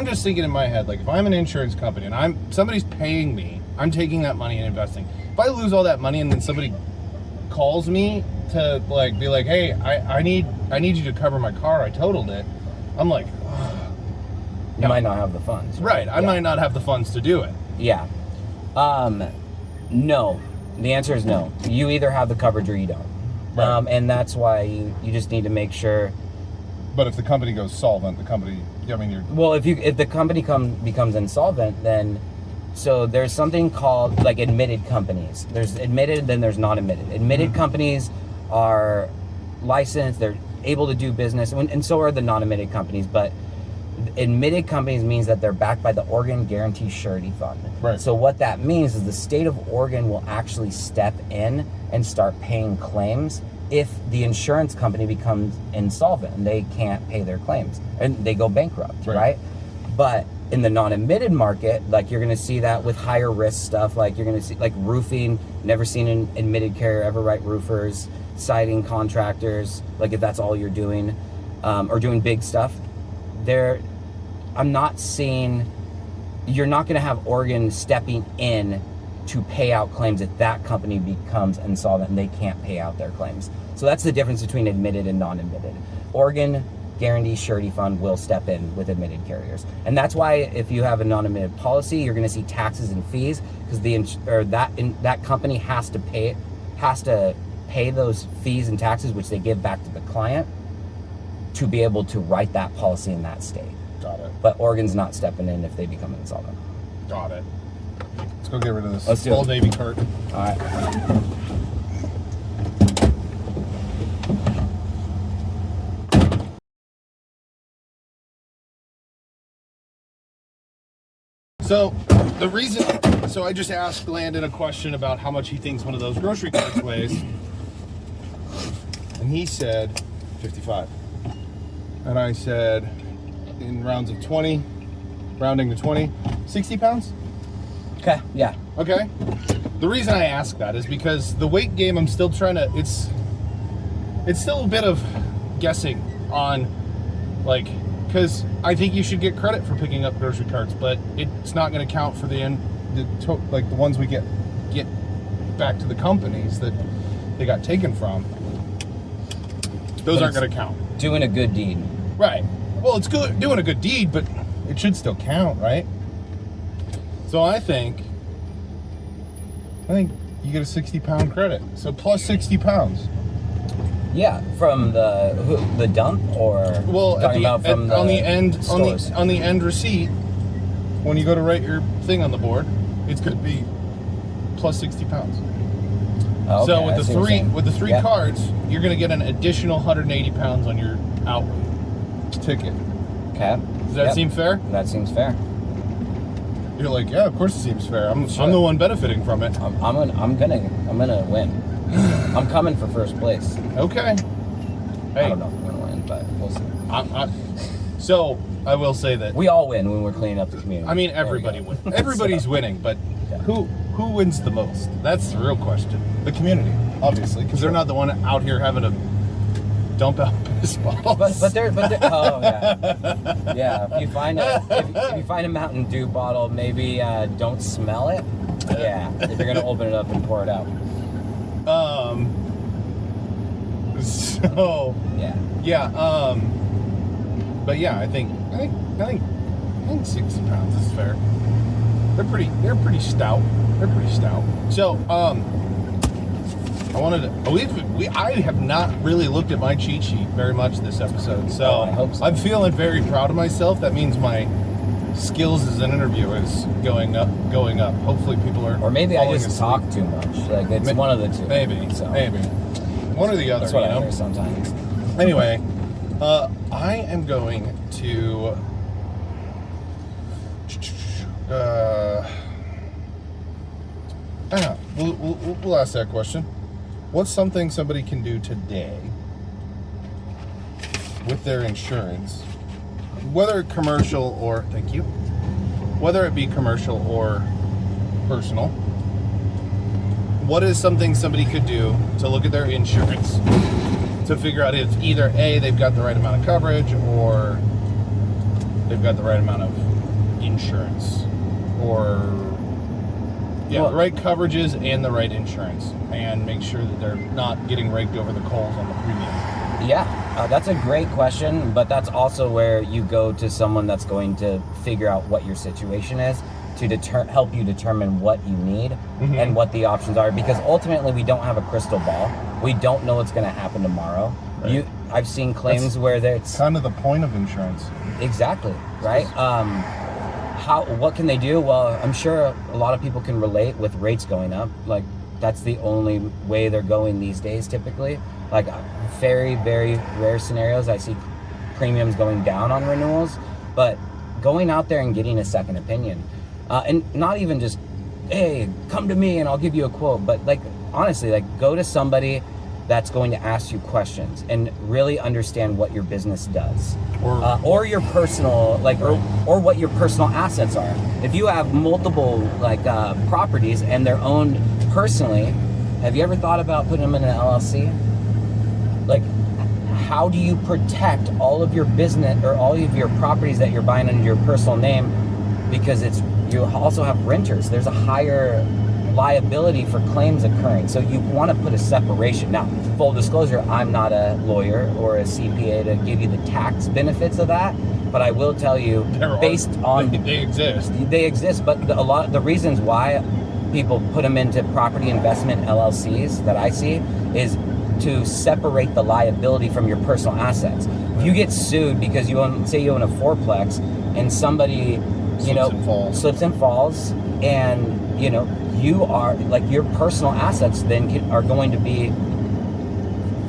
just thinking in my head, like if I'm an insurance company and somebody's paying me, I'm taking that money and investing. If I lose all that money and then somebody calls me to like be like, hey, I need you to cover my car, I totaled it, I'm like, you might not have the funds. Right. I might not have the funds to do it. Yeah. No. The answer is no. You either have the coverage or you don't. Right. And that's why you just need to make sure. But if the company goes solvent, Well, if the company becomes insolvent, then so there's something called like admitted companies. There's admitted, then there's not admitted. Admitted companies are licensed, they're able to do business, and so are the non-admitted companies. But admitted companies means that they're backed by the Oregon Guarantee Surety Fund. Right. So what that means is the state of Oregon will actually step in and start paying claims if the insurance company becomes insolvent and they can't pay their claims and they go bankrupt, right? But in the non-admitted market, like you're going to see that with higher risk stuff, like you're going to see like roofing. Never seen an admitted carrier ever write roofers, siding contractors, like if that's all you're doing, or doing big stuff. I'm not seeing, you're not going to have Oregon stepping in to pay out claims if that company becomes insolvent and they can't pay out their claims. So that's the difference between admitted and non-admitted. Oregon Guarantee Surety Fund will step in with admitted carriers. And that's why if you have a non-admitted policy, you're going to see taxes and fees, because that company has to pay those fees and taxes, which they give back to the client, to be able to write that policy in that state. Got it. But Oregon's not stepping in if they become insolvent. Got it. Let's go get rid of this Let's do Old Navy cart. All right. So I just asked Landon a question about how much he thinks one of those grocery carts weighs, and he said 55. And I said, in rounds of 20, rounding to 20, 60 pounds? Okay, yeah. Okay. The reason I ask that is because the weight game, I'm still trying to, it's still a bit of guessing on, Like, because I think you should get credit for picking up grocery carts, but it's not going to count for the ones we get back to the companies that they got taken from. Those aren't going to count. Doing a good deed. Right. Well, it's good doing a good deed, but it should still count, right? So I think you get a 60-pound credit. So plus 60 pounds. Yeah, from the dump, or on the end receipt, when you go to write your thing on the board, it's going to be plus 60 pounds. Okay, so with the three cards, you're going to get an additional 180 pounds on your outright ticket. Okay. Does that seem fair? That seems fair. You're like, yeah, of course it seems fair. I'm the one benefiting from it. I'm gonna win. I'm coming for first place. Okay. Hey. I don't know if I'm gonna win, but we'll see. So I will say that we all win when we're cleaning up the community. I mean, everybody wins. Everybody's winning, but yeah. Who wins the most? That's the real question. The community, obviously, because they're not the one out here having to dump out piss bottles. But they're oh yeah, yeah. If you find a Mountain Dew bottle, maybe don't smell it. Yeah, if you're gonna open it up and pour it out. So yeah. But yeah, I think 60 pounds is fair. They're pretty stout. So I have not really looked at my cheat sheet very much this episode. So I hope so. I'm feeling very proud of myself. That means my skills as an interviewer is going up. Hopefully people are. Or maybe I just talk too much. Like it's one of the two. Maybe. One or the other. That's what I hear sometimes. Anyway, I am going to. We'll ask that question. What's something somebody can do today with their insurance, whether commercial or whether it be commercial or personal? What is something somebody could do to look at their insurance to figure out if either A, they've got the right amount of coverage, or they've got the right amount of insurance, or the right coverages and the right insurance, and make sure that they're not getting raked over the coals on the premium? Yeah, that's a great question, but that's also where you go to someone that's going to figure out what your situation is to help you determine what you need and what the options are, because ultimately we don't have a crystal ball. We don't know what's going to happen tomorrow. Right. I've seen claims where it's kind of the point of insurance. Exactly, right? What can they do? Well, I'm sure a lot of people can relate with rates going up. Like, that's the only way they're going these days, typically. Like, very, very rare scenarios, I see premiums going down on renewals. But going out there and getting a second opinion, and not even just, hey, come to me and I'll give you a quote, but like, honestly, like, go to somebody that's going to ask you questions and really understand what your business does, or your personal, like, or what your personal assets are. If you have multiple properties and they're owned personally, have you ever thought about putting them in an LLC? Like, how do you protect all of your business or all of your properties that you're buying under your personal name? Because you also have renters. There's a higher liability for claims occurring. So you want to put a separation. Now, full disclosure, I'm not a lawyer or a CPA to give you the tax benefits of that, but I will tell you, they exist, but the reasons why people put them into property investment LLCs that I see is to separate the liability from your personal assets. If you get sued because you own a fourplex and somebody slips and falls, and you are, like, your personal assets then are going to be,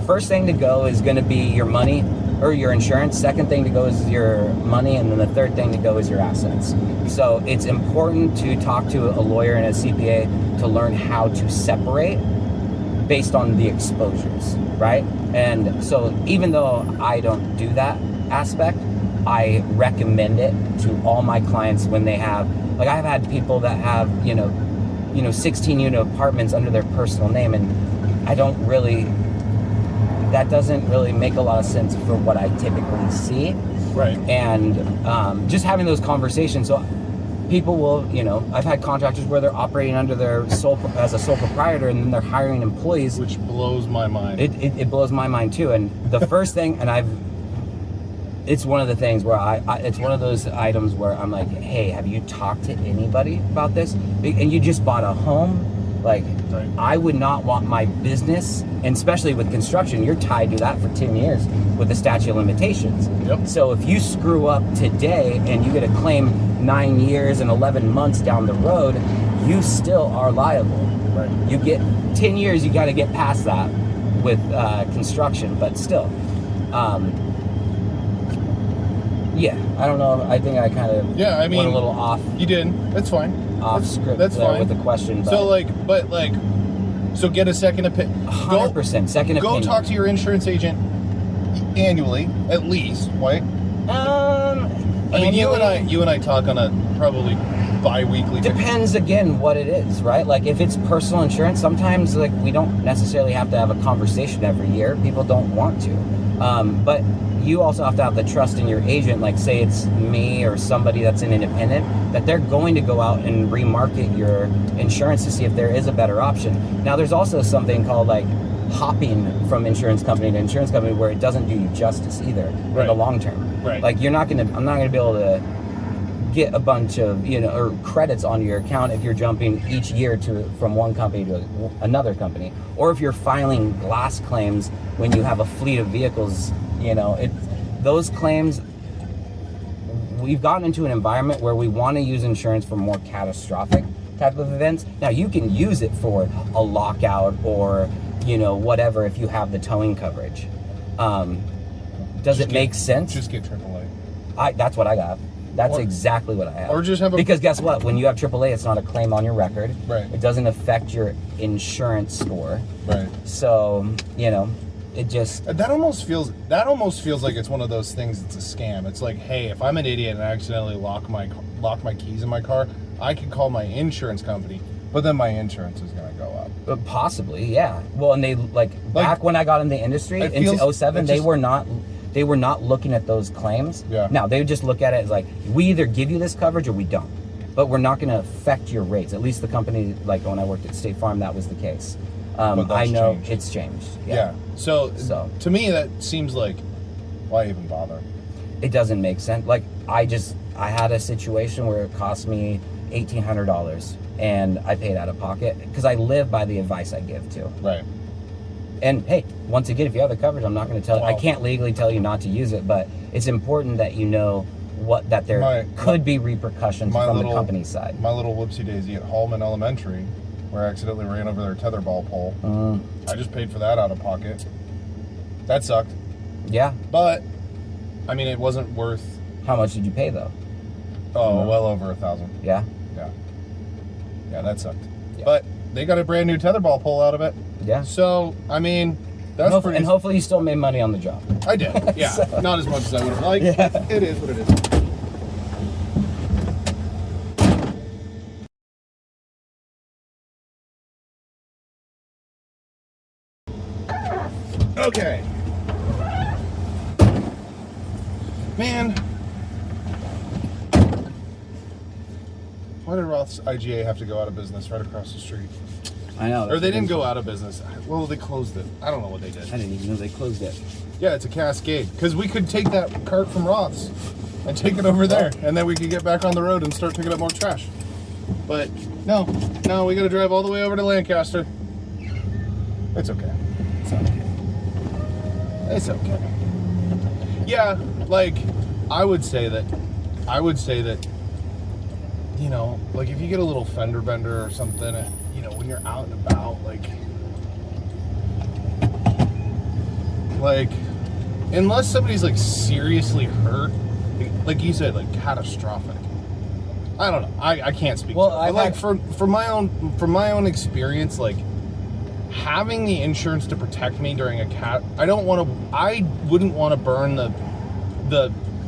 first thing to go is going to be your money or your insurance, second thing to go is your money, and then the third thing to go is your assets. So it's important to talk to a lawyer and a CPA to learn how to separate based on the exposures, right? And so even though I don't do that aspect, I recommend it to all my clients when they have, like, I've had people that have 16-unit apartments under their personal name, and that doesn't really make a lot of sense for what I typically see. Right. And just having those conversations. So people will, I've had contractors where they're operating under their as a sole proprietor, and then they're hiring employees, which blows my mind. It blows my mind too. And the first thing, it's one of the things where it's one of those items where I'm like, hey, have you talked to anybody about this? And you just bought a home. Like, right. I would not want my business, and especially with construction, you're tied to that for 10 years with the statute of limitations. Yep. So if you screw up today and you get a claim 9 years and 11 months down the road, you still are liable. Right. You get 10 years, you got to get past that with construction, but still. Yeah, I don't know. I think I kind of went a little off. You did. That's fine. Off script. That's fine with the question. But so get a second opinion. 100% second opinion. Go talk to your insurance agent annually, at least, right? I mean, you and I talk on a probably bi-weekly. Depends again what it is, right? Like if it's personal insurance, sometimes like we don't necessarily have to have a conversation every year. People don't want to, but you also have to have the trust in your agent. Like say it's me or somebody that's an independent, that they're going to go out and remarket your insurance to see if there is a better option. Now there's also something called like hopping from insurance company to insurance company where it doesn't do you justice either in the long term. Right. Like I'm not gonna be able to get a bunch of or credits on your account if you're jumping each year from one company to another company, or if you're filing glass claims when you have a fleet of vehicles. Those claims, we've gotten into an environment where we want to use insurance for more catastrophic type of events. Now you can use it for a lockout or whatever if you have the towing coverage. Does it make sense? Just get AAA. That's what I got. That's exactly what I have. Or just have because guess what? When you have AAA, it's not a claim on your record. Right. It doesn't affect your insurance score. Right. So it just that almost feels like it's one of those things. It's a scam. It's like, hey, if I'm an idiot and I accidentally lock my keys in my car, I can call my insurance company, but then my insurance is going to go up. Possibly, yeah. Well, and they back when I got in the industry in 2007, they were not looking at those claims. Yeah. Now they would just look at it as like, we either give you this coverage or we don't, but we're not going to affect your rates. At least the company, like when I worked at State Farm, that was the case. I know changed. It's changed. Yeah. So to me, that seems like, why even bother? It doesn't make sense. Like I had a situation where it cost me $1,800 and I paid out of pocket because I live by the advice I give to. Right. And hey, once again, if you have the coverage, I'm not going to tell you. I can't legally tell you not to use it, but it's important that you know that there could be repercussions from the company's side. My little whoopsie daisy at Hallman Elementary, where I accidentally ran over their tetherball pole. I just paid for that out of pocket. That sucked. Yeah. But, I mean, it wasn't worth... How much did you pay, though? Oh, well over $1,000. Yeah? Yeah. Yeah, that sucked. Yeah. But they got a brand new tetherball pole out of it. Yeah. So, I mean, that's pretty... And hopefully you still made money on the job. I did, yeah. So, not as much as I would have liked. Yeah. It is what it is. Okay. Man. Why did Roth's IGA have to go out of business right across the street? I know. Or they didn't go out of business. Well, they closed it. I don't know what they did. I didn't even know they closed it. Yeah, it's a cascade. Because we could take that cart from Roth's and take it over there. And then we could get back on the road and start picking up more trash. But no, we got to drive all the way over to Lancaster. It's okay. It's okay. It's okay. Yeah, like, I would say that, like if you get a little fender bender or something, when you're out and about, like, unless somebody's like seriously hurt, like you said, like catastrophic. I don't know. I can't speak. Well, to it. But from my own experience, like, having the insurance to protect me during I wouldn't want to burn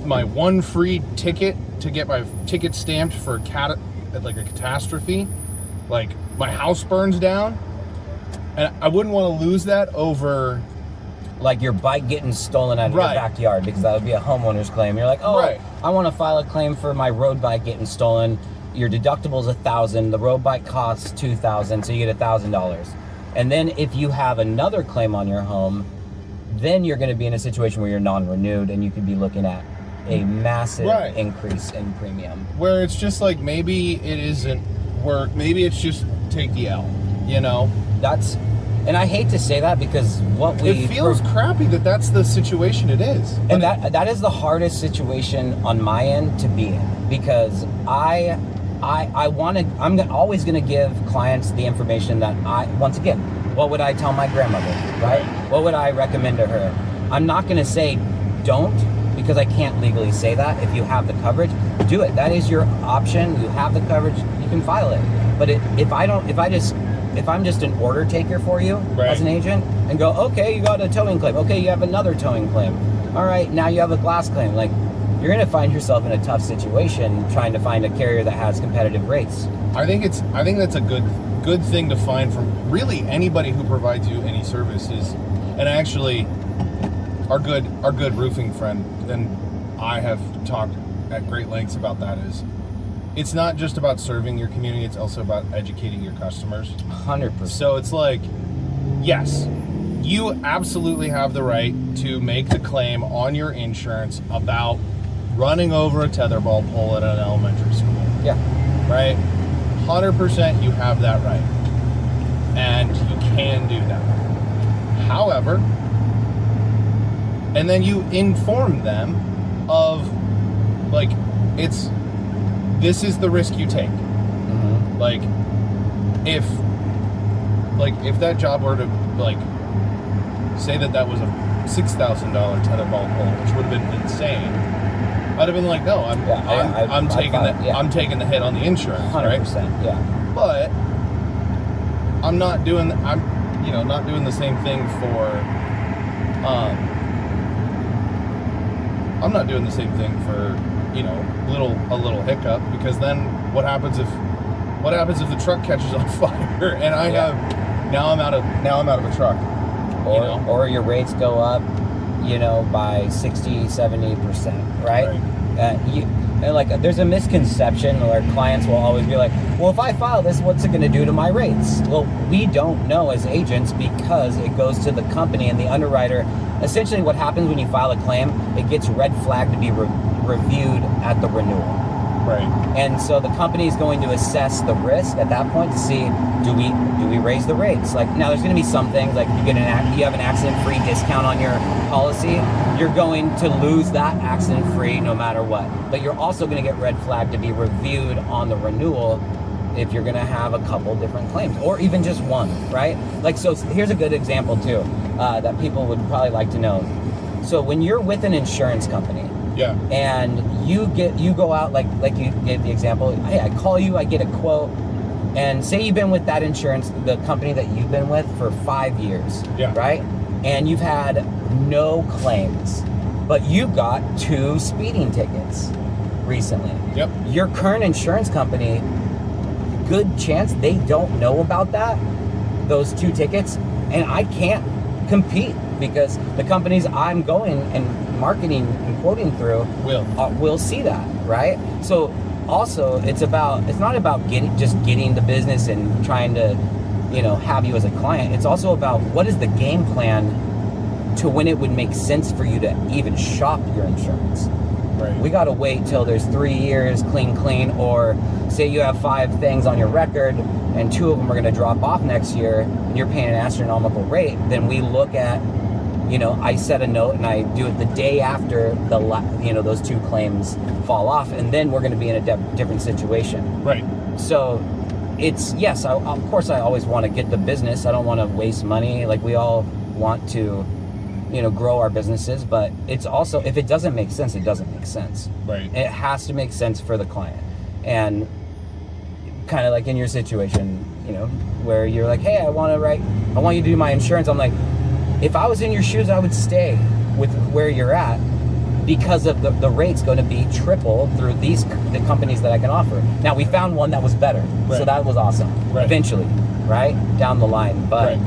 my one free ticket to get my ticket stamped for a catastrophe. Like, my house burns down, and I wouldn't want to lose that over like your bike getting stolen out of Right. your backyard, because that would be a homeowner's claim. You're like, oh, Right. I want to file a claim for my road bike getting stolen. Your deductible is $1,000. The road bike costs $2,000, so you get $1,000. And then if you have another claim on your home, then you're going to be in a situation where you're non-renewed, and you could be looking at a massive Right. increase in premium. Where it's just like, maybe it isn't work. Maybe it's just take the L, you know? And I hate to say that, because It feels crappy that that's the situation it is. And that is the hardest situation on my end to be in, because I'm always going to give clients the information that once again, what would I tell my grandmother, right? What would I recommend to her? I'm not going to say don't, because I can't legally say that. If you have the coverage, do it. That is your option. You have the coverage, you can file it. But if I'm just an order taker for you as an agent, and go, okay, you got a towing claim. Okay, you have another towing claim. All right, now you have a glass claim. Like, you're going to find yourself in a tough situation trying to find a carrier that has competitive rates. I think that's a good thing to find from really anybody who provides you any services. And actually, our good roofing friend, and I have talked at great lengths about that, is it's not just about serving your community, it's also about educating your customers. 100%. So it's like, yes, you absolutely have the right to make the claim on your insurance about running over a tetherball pole at an elementary school. Yeah. Right? 100% you have that right. And you can do that. However, and then you inform them of, like, this is the risk you take. Mm-hmm. Like, if that job were to, like, say that was a $6,000 tetherball pole, which would have been insane, I'd have been like, no, I'm taking the hit on the insurance, 100%, right? yeah. But I'm not doing the same thing for I'm not doing the same thing for, a little hiccup, because then what happens if the truck catches on fire and now I'm out of a truck, or your rates go up, by 60-70%, right? There's a misconception where clients will always be like, well, if I file this, what's it going to do to my rates? Well, we don't know as agents, because it goes to the company and the underwriter. Essentially, what happens when you file a claim, it gets red flagged to be reviewed at the renewal. Right. And so the company is going to assess the risk at that point to see, do we raise the rates? Like, now there's going to be some things, like you have an accident-free discount on your policy, you're going to lose that accident-free no matter what. But you're also going to get red flagged to be reviewed on the renewal if you're going to have a couple different claims, or even just one, right? Like, so here's a good example too, that people would probably like to know. So when you're with an insurance company, yeah, and you go out, like you gave the example, hey, I call you, I get a quote, and say you've been with that the company that you've been with for 5 years, yeah, right? And you've had no claims, but you got 2 speeding tickets recently. Yep. Your current insurance company, good chance they don't know about those 2 tickets, and I can't compete, because the companies I'm going and marketing and quoting through will see that, right? So also, it's not about getting the business and trying to, have you as a client. It's also about, what is the game plan to when it would make sense for you to even shop your insurance. Right. We got to wait till there's 3 years clean, or say you have 5 things on your record and 2 of them are going to drop off next year and you're paying an astronomical rate. Then we look at, I set a note and I do it the day after those 2 claims fall off, and then we're going to be in a different situation. Right. So it's, yes, of course I always want to get the business. I don't want to waste money. Like, we all want to, grow our businesses, but it's also, if it doesn't make sense, it doesn't make sense. Right. It has to make sense for the client. And kind of like in your situation, where you're like, hey, I want you to do my insurance. I'm like, if I was in your shoes, I would stay with where you're at, because of the rate's going to be triple through the companies that I can offer. Now, we found one that was better, so that was awesome. Right. Eventually, right? Down the line. But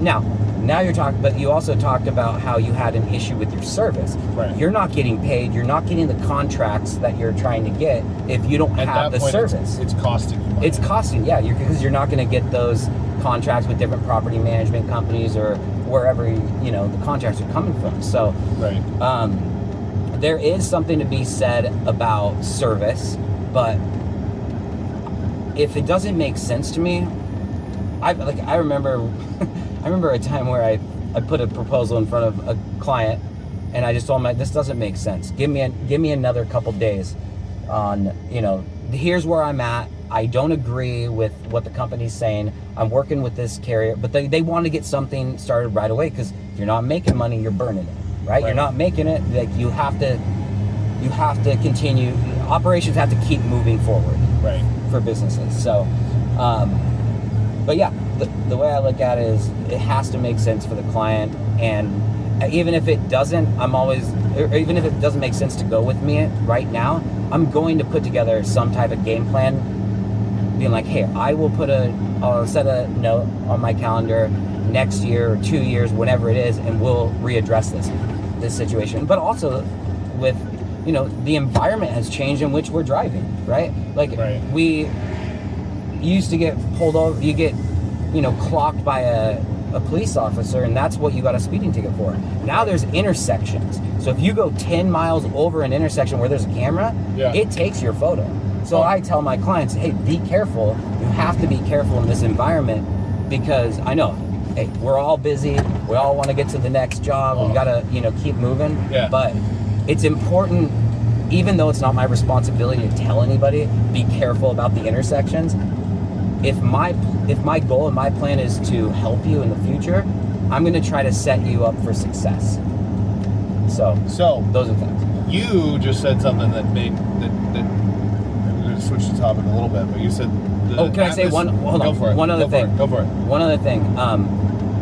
now Now you're talking, but you also talked about how you had an issue with your service. Right. You're not getting paid. You're not getting the contracts that you're trying to get if you don't have the service. It's costing you money. It's costing, yeah, because you're not going to get those contracts with different property management companies or wherever the contracts are coming from. So, right. There is something to be said about service, but if it doesn't make sense to me, I remember a time where I put a proposal in front of a client, and I just told him, this doesn't make sense. Give me another couple days on, here's where I'm at. I don't agree with what the company's saying. I'm working with this carrier, but they want to get something started right away, because if you're not making money, you're burning it, right? You're not making it. Like, you have to continue. Operations have to keep moving forward, right, for businesses. So, but yeah, the way I look at it is it has to make sense for the client, and even if it doesn't, even if it doesn't make sense to go with me right now, I'm going to put together some type of game plan, being like, hey, I'll set a note on my calendar next year or 2 years, whatever it is, and we'll readdress this situation. But also with, the environment has changed in which we're driving, right? Like, we used to get pulled over, you get, clocked by a police officer, and that's what you got a speeding ticket for. Now there's intersections. So if you go 10 miles over an intersection where there's a camera, it takes your photo. So I tell my clients, hey, be careful. You have to be careful in this environment, because I know, hey, we're all busy. We all want to get to the next job. We got to, keep moving. Yeah. But it's important, even though it's not my responsibility to tell anybody, be careful about the intersections. If my goal and my plan is to help you in the future, I'm going to try to set you up for success. So those are things. You just said something that made that I'm going to switch the topic a little bit, but you said. Can I say one? Hold on. Go for it. One other thing. Go for it. One other thing.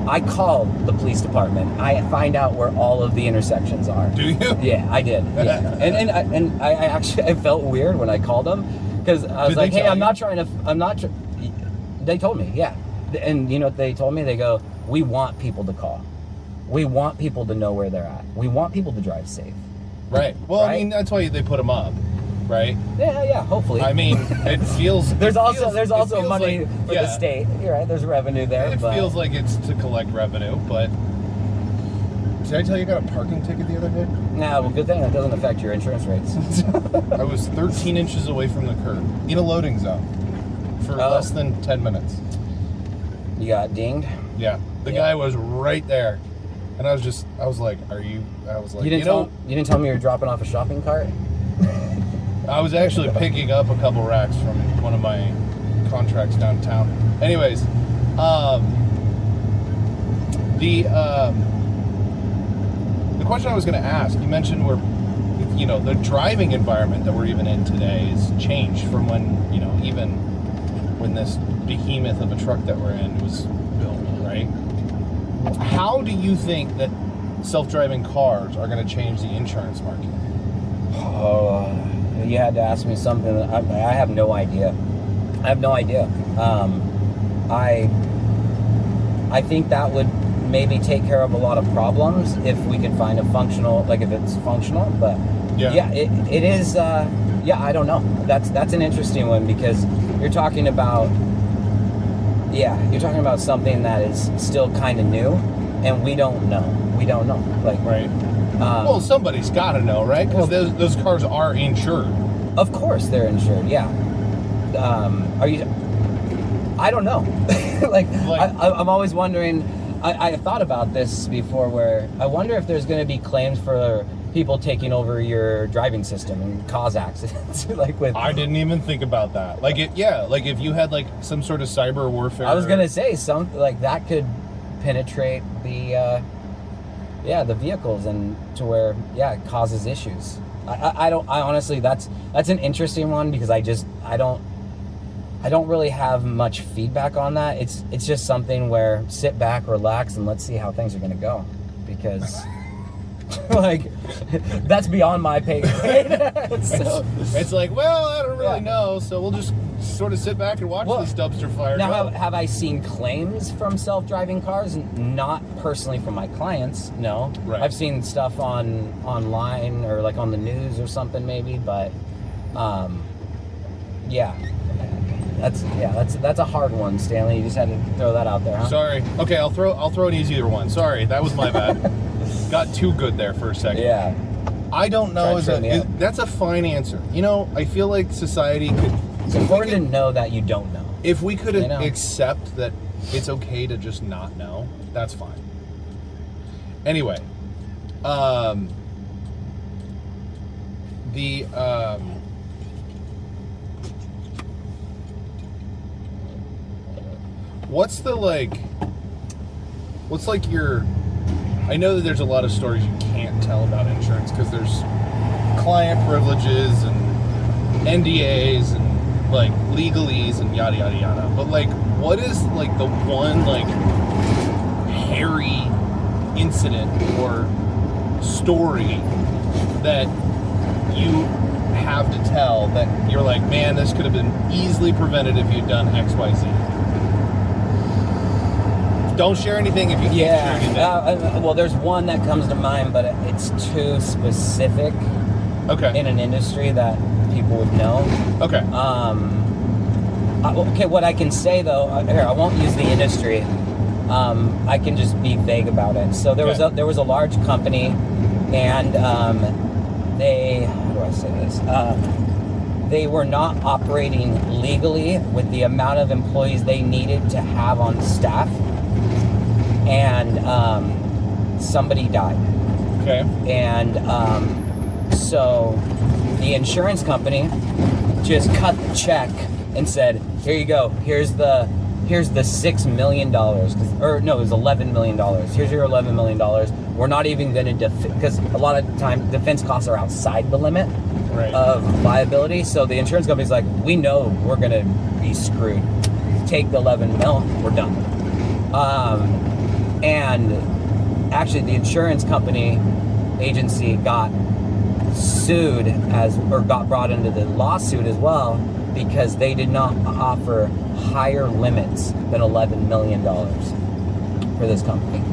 I called the police department. I find out where all of the intersections are. Do you? Yeah, I did. Yeah. and I actually I felt weird when I called them, because I was like, hey, They told me, yeah. And you know what they told me? They go, we want people to call. We want people to know where they're at. We want people to drive safe. Right. Well, right? I mean, that's why they put them up, right? Yeah, hopefully. I mean, it feels... there's also money like, for the state. You're right, there's revenue there. It feels like it's to collect revenue, but... Did I tell you I got a parking ticket the other day? Nah, well, good thing that doesn't affect your insurance rates. I was 13 inches away from the curb, in a loading zone, for less than 10 minutes. You got dinged? Yeah. The guy was right there. And I was like, you didn't tell me you were dropping off a shopping cart? I was actually picking up a couple racks from one of my contracts downtown. Anyways, the question I was going to ask, you mentioned the driving environment that we're even in today has changed from when, even when this behemoth of a truck that we're in was built, right? How do you think that self-driving cars are going to change the insurance market? Oh, you had to ask me something. I have no idea. I think that would maybe take care of a lot of problems if we could find a functional, if it's functional. But it is. I don't know. That's an interesting one, because you're talking about something that is still kind of new, and we don't know. Right. Well, somebody's got to know, right? Because those cars are insured. Of course, they're insured. Yeah. Are you? I don't know. I'm always wondering. I thought about this before, where I wonder if there's going to be claims for people taking over your driving system and cause accidents. I didn't even think about that. If you had some sort of cyber warfare. I was going to say something like that could penetrate the vehicles, and to where it causes issues. I honestly, that's an interesting one, because I don't really have much feedback on that. It's just something where sit back, relax, and let's see how things are going to go, because that's beyond my pay grade. It's I don't really know, so we'll just sort of sit back and watch this dumpster fire. Now, have I seen claims from self-driving cars? Not personally from my clients, no. Right. I've seen stuff online or like on the news or something maybe, but yeah. That's a hard one, Stanley. You just had to throw that out there, huh? Sorry. Okay, I'll throw an easier one. Sorry, that was my bad. Got too good there for a second. Yeah. I don't know. That's a fine answer. I feel like society could. It's important to know that you don't know. If we could accept that it's okay to just not know, that's fine. Anyway, what's your, I know that there's a lot of stories you can't tell about insurance because there's client privileges and NDAs and like legalese and yada yada yada, but like what is like the one like hairy incident or story that you have to tell that you're like, man, this could have been easily prevented if you'd done XYZ? Don't share anything if you can't share anything. Well, there's one that comes to mind, but it's too specific in an industry that people would know. Okay. Okay, what I can say, though, I won't use the industry. I can just be vague about it. So there was a large company, and they, how do I say this? They were not operating legally with the amount of employees they needed to have on staff. And somebody died. Okay. And so the insurance company just cut the check and said, "Here you go. Here's the $6 million." Or no, it was $11 million. Here's your $11 million. We're not even going to because a lot of time defense costs are outside the limit of liability. So the insurance company's like, we know we're going to be screwed. Take the $11 million. We're done. And actually the insurance company agency got sued got brought into the lawsuit as well because they did not offer higher limits than $11 million for this company.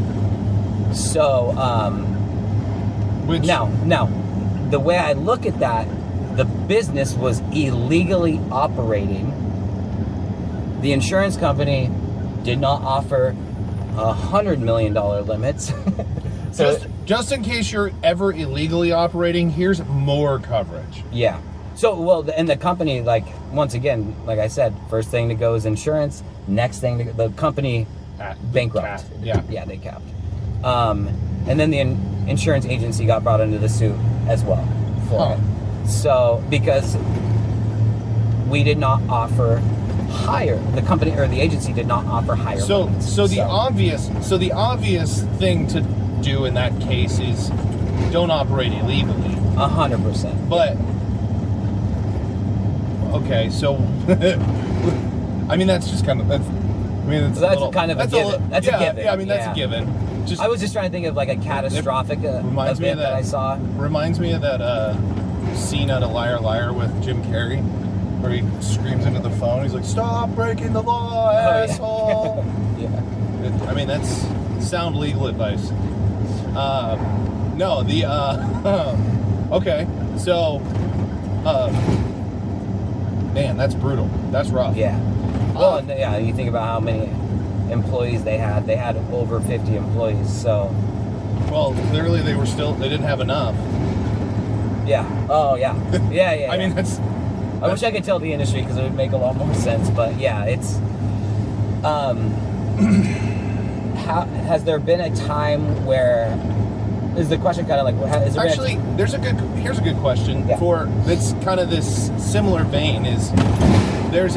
So, now, the way I look at that, the business was illegally operating. The insurance company did not offer $100 million limits. So just in case you're ever illegally operating, here's more coverage. Yeah. So, and the company, like, once again, like I said, first thing to go is insurance. Next thing, the company bankrupt. Yeah, they capped. And then the insurance agency got brought into the suit as well for it. So, because we did not offer higher, the company or the agency did not offer higher limits. So the obvious thing to do in that case is don't operate illegally. 100%. But okay, so I mean that's just kind of that's a given. That's a given. Yeah, I mean that's a given. I was just trying to think of like a catastrophic event that I saw. Reminds me of that scene out of Liar Liar with Jim Carrey, where he screams into the phone. He's like, "Stop breaking the law, asshole!" Yeah. I mean that's sound legal advice. No, the okay, so man, that's brutal. That's rough. Yeah. Well, and you think about how many employees they had. They had over 50 employees, so. Well, clearly they didn't have enough. Yeah. Oh, yeah. Yeah. I mean, I wish I could tell the industry because it would make a lot more sense, but yeah, it's. Has there been a time where? Is the question kind of like? Is there actually? Here's a good question for that's kind of this similar vein. Is there's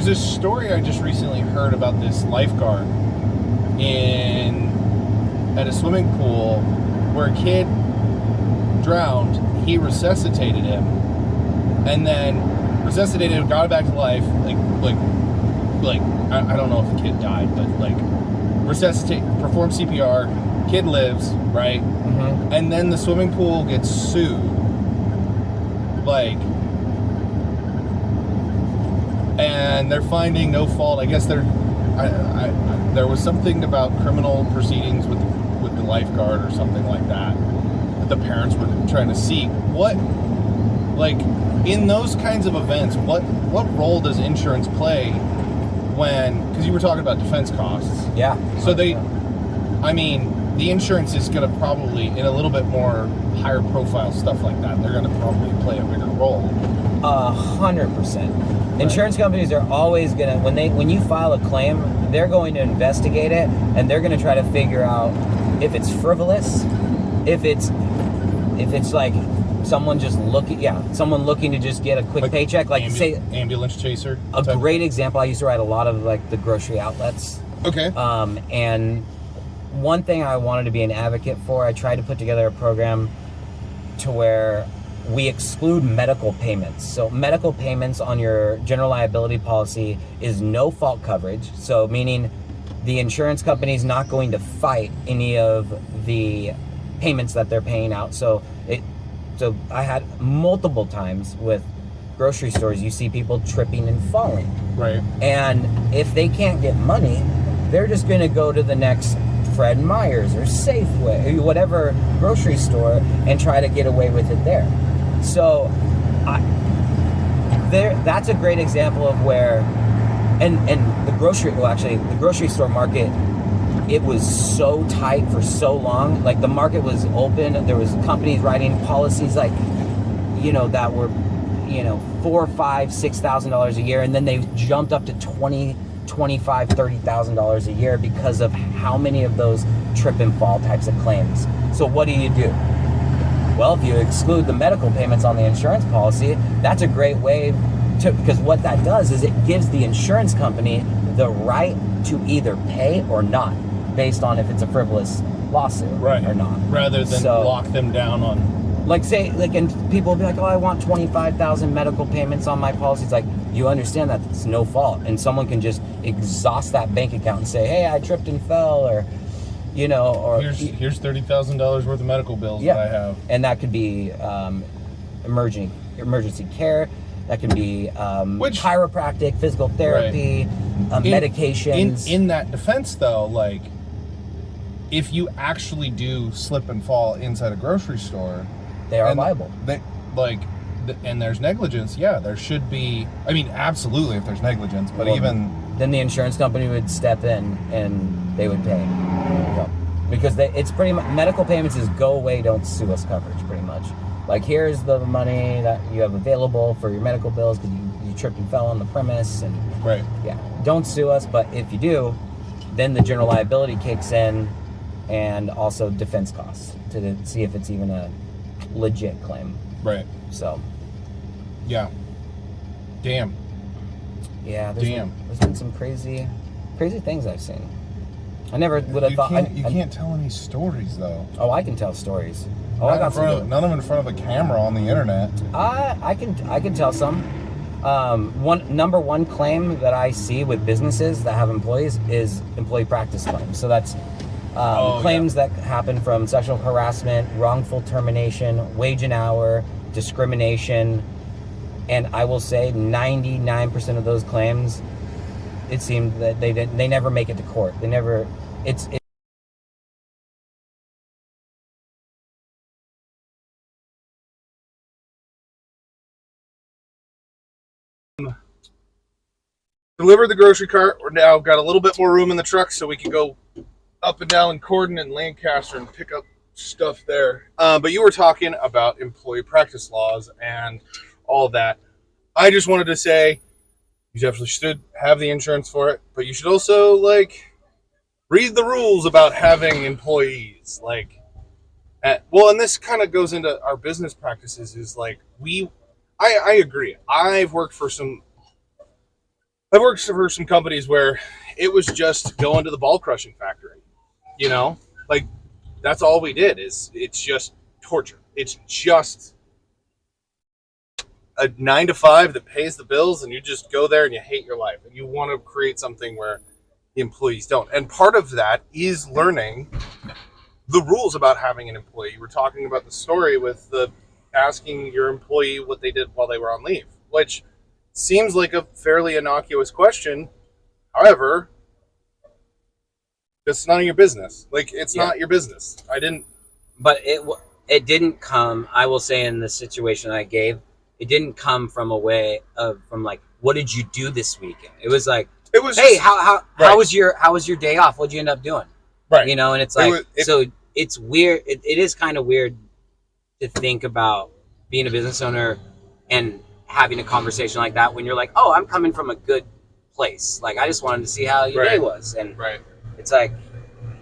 this story I just recently heard about this lifeguard at a swimming pool where a kid drowned. He resuscitated him, and then got back to life. Like I don't know if the kid died, but like perform CPR. Kid lives, right? Mm-hmm. And then the swimming pool gets sued. And they're finding no fault. I guess There was something about criminal proceedings with the lifeguard or something like that the parents were trying to seek. What, like, in those kinds of events, what role does insurance play when, because you were talking about defense costs. Yeah. So the insurance is going to probably, in a little bit more higher profile stuff like that, they're going to probably play a bigger role. 100%. Insurance companies are always going to, when you file a claim, they're going to investigate it, and they're going to try to figure out if it's frivolous, if it's like someone looking to just get a quick paycheck, like say ambulance chaser. A great example. I used to write a lot of like the grocery outlets. Okay. And one thing I wanted to be an advocate for, I tried to put together a program to where we exclude medical payments. So medical payments on your general liability policy is no fault coverage. So meaning the insurance company is not going to fight any of the payments that they're paying out. So I had multiple times with grocery stores, you see people tripping and falling. Right. And if they can't get money, they're just going to go to the next Fred Meyer's or Safeway, or whatever grocery store, and try to get away with it there. So that's a great example of where, and the grocery store market, it was so tight for so long. Like the market was open. There was companies writing policies like, that were, $4,000, $5,000, $6,000 a year, and then they jumped up to $20,000, $25,000, $30,000 a year because of how many of those trip and fall types of claims. So what do? Well, if you exclude the medical payments on the insurance policy, that's a great way because what that does is it gives the insurance company the right to either pay or not, based on if it's a frivolous lawsuit or not. Rather than lock them down on... and people will be like, oh, I want 25,000 medical payments on my policy. It's like, you understand that it's no fault. And someone can just exhaust that bank account and say, hey, I tripped and fell, or here's $30,000 worth of medical bills that I have. And that could be emergency care. That can be chiropractic, physical therapy, medications. In that defense, though, like, if you actually do slip and fall inside a grocery store, they are liable. And there's negligence, there should be. I mean, absolutely, if there's negligence, but then the insurance company would step in and they would pay. Because it's pretty much, medical payments is go away, don't sue us coverage, pretty much. Like, here's the money that you have available for your medical bills because you tripped and fell on the premise, and don't sue us. But if you do, then the general liability kicks in, and also defense costs to see if it's even a legit claim. Right. So. Yeah. Damn. Yeah. There's been some crazy things I've seen. I never would have thought. You can't tell any stories, though. Oh, I can tell stories. None of them in front of a camera on the internet. I can tell some. Number one claim that I see with businesses that have employees is employee practice claims. So that's claims that happen from sexual harassment, wrongful termination, wage and hour, discrimination, and I will say 99% of those claims, it seemed that they never make it to court. They never. It's delivered the grocery cart. We're now got a little bit more room in the truck, so we can go up and down in Corden and Lancaster and pick up stuff there. But you were talking about employee practice laws and all that. I just wanted to say you definitely should have the insurance for it, but you should also read the rules about having employees. And this kind of goes into our business practices. Is I agree. I've worked for some companies where it was just going to the ball crushing factory. That's all we did. It's just torture. It's just a 9 to 5 that pays the bills, and you just go there and you hate your life, and you want to create something where the employees don't. And part of that is learning the rules about having an employee. You were talking about the story with asking your employee what they did while they were on leave, which seems like a fairly innocuous question. However, It's none of your business. Like, it's not your business. But it didn't come, I will say, in the situation I gave, it didn't come from a way of, from like, what did you do this weekend? It was like, hey, how was your day off? What'd you end up doing? Right. You know, and it's like, so it's weird. It is kind of weird to think about being a business owner and having a conversation like that when you're like, oh, I'm coming from a good place. Like, I just wanted to see how your day was. And it's like,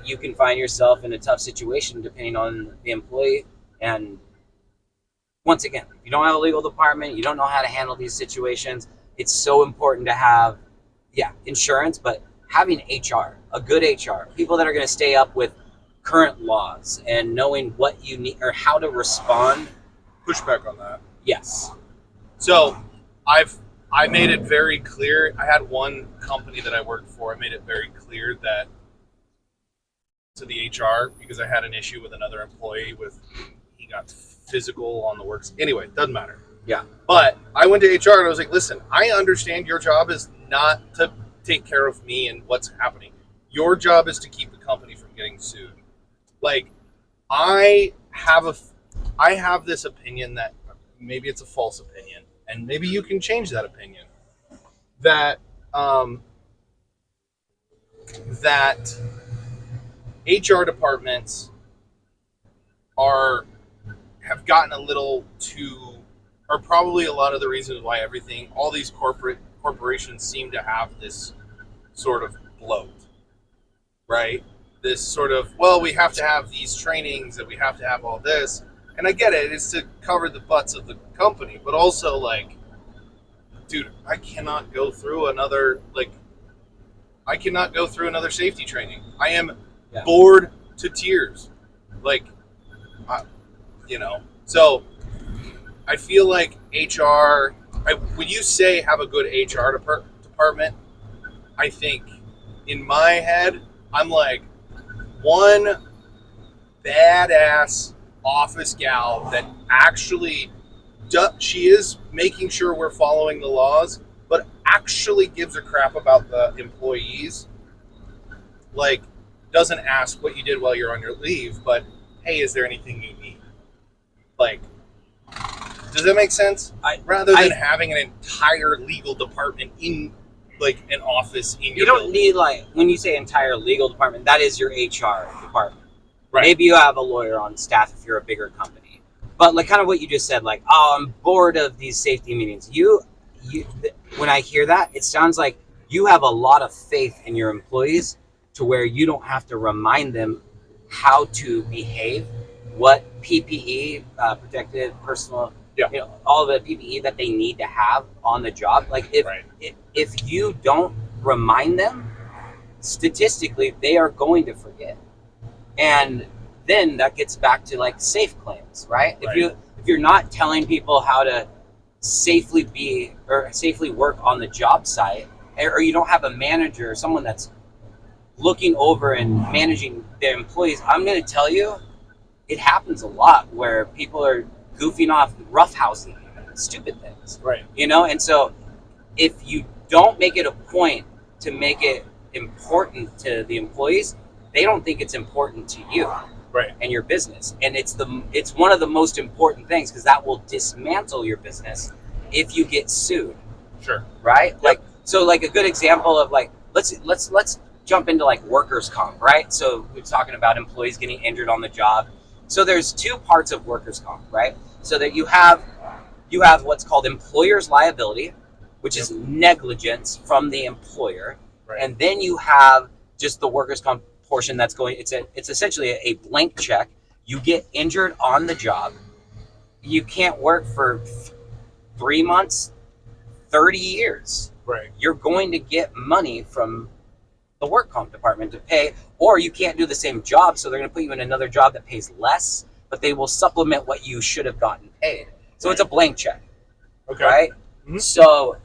you can find yourself in a tough situation depending on the employee. And once again, if you don't have a legal department, you don't know how to handle these situations, it's so important to have, insurance, but having HR, a good HR, people that are going to stay up with current laws and knowing what you need or how to respond. Push back on that. Yes. So I made it very clear. I had one company that I worked for. I made it very clear that to the HR, because I had an issue with another employee he got physical on the works. Anyway, doesn't matter. Yeah. But I went to HR and I was like, listen, I understand your job is not to take care of me and what's happening. Your job is to keep the company from getting sued. Like, I have this opinion that maybe it's a false opinion, and maybe you can change that opinion, that that HR departments have gotten a little too, are probably a lot of the reasons why all these corporations seem to have this sort of bloat, right? This sort of, well, we have to have these trainings and we have to have all this. And I get it, it's to cover the butts of the company, but also, like, dude, I cannot go through another safety training. I am bored to tears. Like, so I feel like HR, when you say have a good HR department, I think in my head, I'm like, one badass office gal that actually she is making sure we're following the laws, but actually gives a crap about the employees. Like, doesn't ask what you did while you're on your leave, but hey, is there anything you need? Like, does that make sense? Rather than having an entire legal department in, like, an office in your You don't building. need, like, when you say entire legal department, that is your HR department. Right. Maybe you have a lawyer on staff if you're a bigger company. But, like, kind of what you just said, like, oh, I'm bored of these safety meetings. When I hear that, it sounds like you have a lot of faith in your employees to where you don't have to remind them how to behave, what PPE, protected personal, all the PPE that they need to have on the job. Like, if you don't remind them, statistically, they are going to forget. And then that gets back to, like, safe claims, right? If you're not telling people how to safely work on the job site, or you don't have a manager or someone that's looking over and managing their employees, I'm going to tell you, it happens a lot where people are goofing off, roughhousing, stupid things. Right. And so if you don't make it a point to make it important to the employees, they don't think it's important to you. Right. And your business. And it's one of the most important things, because that will dismantle your business if you get sued. Sure. Right? Yep. Like, so, like, a good example of, like, let's jump into, like, workers' comp, right? So we're talking about employees getting injured on the job. So there's two parts of workers' comp, right? So that you have what's called employer's liability, which is negligence from the employer. Right. And then you have just the workers' comp portion that's going, it's essentially a blank check. You get injured on the job. You can't work for 3 months, 30 years. Right. You're going to get money from the work comp department to pay, or you can't do the same job, so they're going to put you in another job that pays less, but they will supplement what you should have gotten paid. So It's a blank check. Okay. Right? Mm-hmm. So,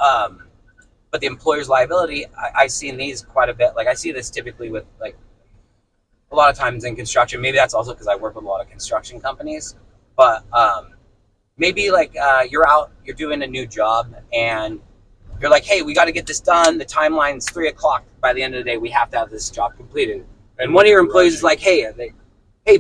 but the employer's liability, I've seen these quite a bit. Like, I see this typically with, like, a lot of times in construction. Maybe that's also because I work with a lot of construction companies. But maybe, like, you're doing a new job, and you're like, hey, we got to get this done. The timeline's 3:00. By the end of the day, we have to have this job completed. And one of your employees is like, hey,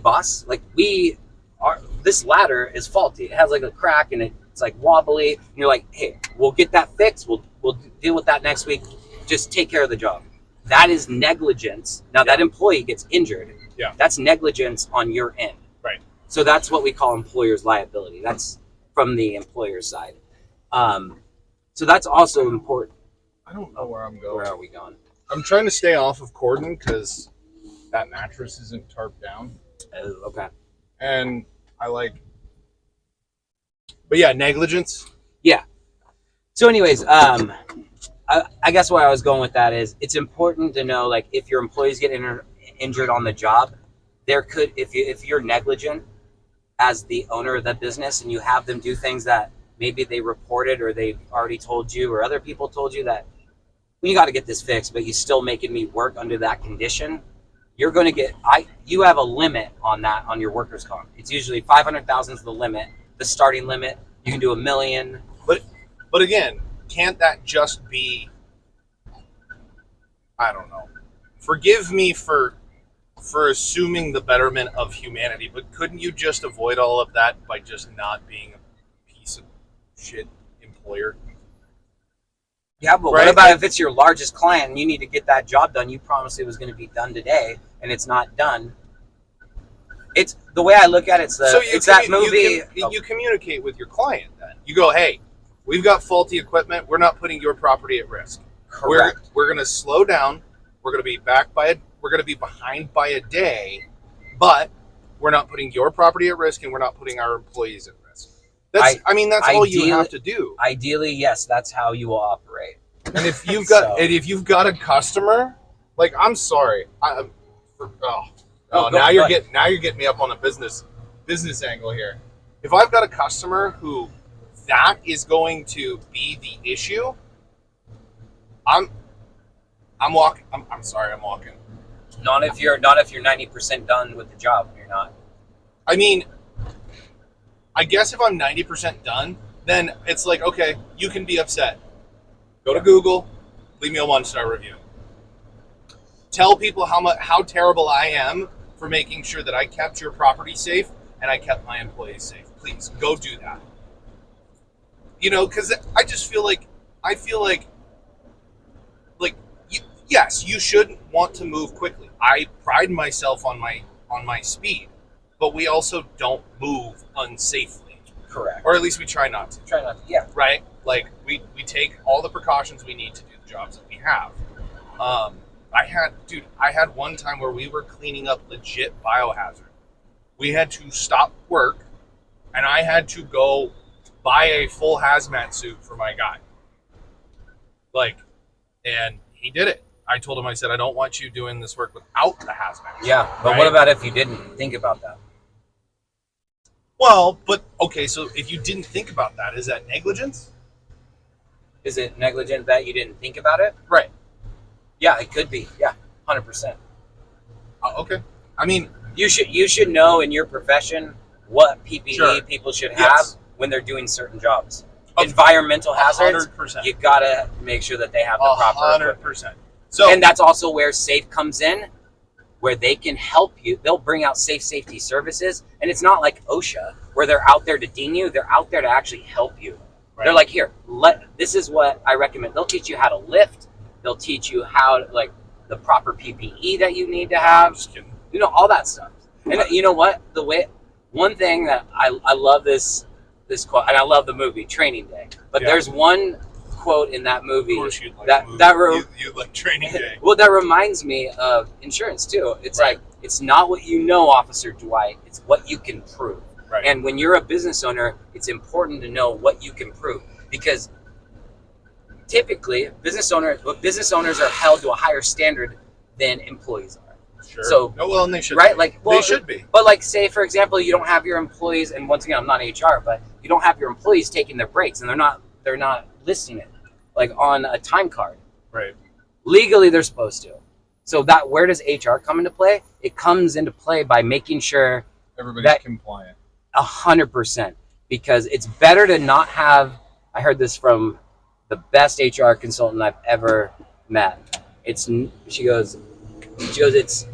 boss, like this ladder is faulty. It has like a crack and it's like wobbly. And you're like, hey, we'll get that fixed. We'll deal with that next week. Just take care of the job. That is negligence. Now that employee gets injured. Yeah. That's negligence on your end. Right. So that's what we call employer's liability. That's from the employer's side. So that's also important. I don't know where I'm going. Where are we going? I'm trying to stay off of cordon because that mattress isn't tarped down. Oh, okay. And but yeah, negligence. Yeah. So anyways, I guess where I was going with that is it's important to know, like, if your employees get injured on the job, if you're negligent as the owner of the business and you have them do things that maybe they reported or they've already told you or other people told you that you got to get this fixed, but you're still making me work under that condition, you're going to get, you have a limit on that on your workers' comp. It's usually 500,000 is the limit, the starting limit. You can do $1 million. But again, can't that just be, I don't know. Forgive me for assuming the betterment of humanity, but couldn't you just avoid all of that by just not being a piece of shit employer? Yeah, but right? What about if it's your largest client and you need to get that job done? You promised it was going to be done today, and it's not done. It's the way I look at it. That movie. You communicate with your client then. You go, hey, we've got faulty equipment. We're not putting your property at risk. Correct. We're going to slow down. We're going to be we're going to be behind by a day, but we're not putting your property at risk, and we're not putting our employees at risk. That's all you have to do. Ideally, yes, that's how you will operate. And if you've got a customer, like, I'm sorry, now you're getting me up on a business angle here. If I've got a customer who that is going to be the issue, I'm walking. I'm sorry, I'm walking. Not if you're 90% done with the job. You're not. I mean, I guess if I'm 90% done, then it's like, okay, you can be upset. Go to Google, leave me a 1-star review. Tell people how terrible I am for making sure that I kept your property safe and I kept my employees safe. Please go do that. Because I just feel like yes, you should want to move quickly. I pride myself on my speed, but we also don't move unsafely. Correct. Or at least we try not to. Yeah. Right? Like, we take all the precautions we need to do the jobs that we have. I had one time where we were cleaning up legit biohazard. We had to stop work, and I had to go buy a full hazmat suit for my guy. And he did it. I told him, I said, I don't want you doing this work without the hazmat suit. Yeah, but What about if you didn't think about that? Well, but, okay, so if you didn't think about that, is that negligence? Is it negligent that you didn't think about it? Right. Yeah, it could be. Yeah, 100%. Okay. I mean, you should know in your profession what PPE people should have when they're doing certain jobs. Environmental hazards, 100%. You gotta make sure that they have the proper 100%. So, and that's also where SAFE comes in, where they can help you. They'll bring out safe safety services, and it's not like OSHA where they're out there to ding you. They're out there to actually help you. Right. They're like, here, this is what I recommend. They'll teach you how to lift. They'll teach you how to, like, the proper PPE that you need to have. I'm just kidding. All that stuff. And you know what? One thing that I love this quote, and I love the movie Training Day, but there's one quote in that movie you like Training Day. Well, that reminds me of insurance too. It's like, it's not what you know, Officer Dwight. It's what you can prove. Right. And when you're a business owner, it's important to know what you can prove, because typically business owners are held to a higher standard than employees are. Sure. So, and they should, right? be. Like, they should be. But like, say for example, you don't have your employees, and once again, I'm not HR, but you don't have your employees taking their breaks, and they're not listing it like on a time card. Right. Legally, they're supposed to. So where does HR come into play? It comes into play by making sure everybody's compliant. 100%, because it's better to not have. I heard this from the best HR consultant I've ever met. She goes, She goes, it's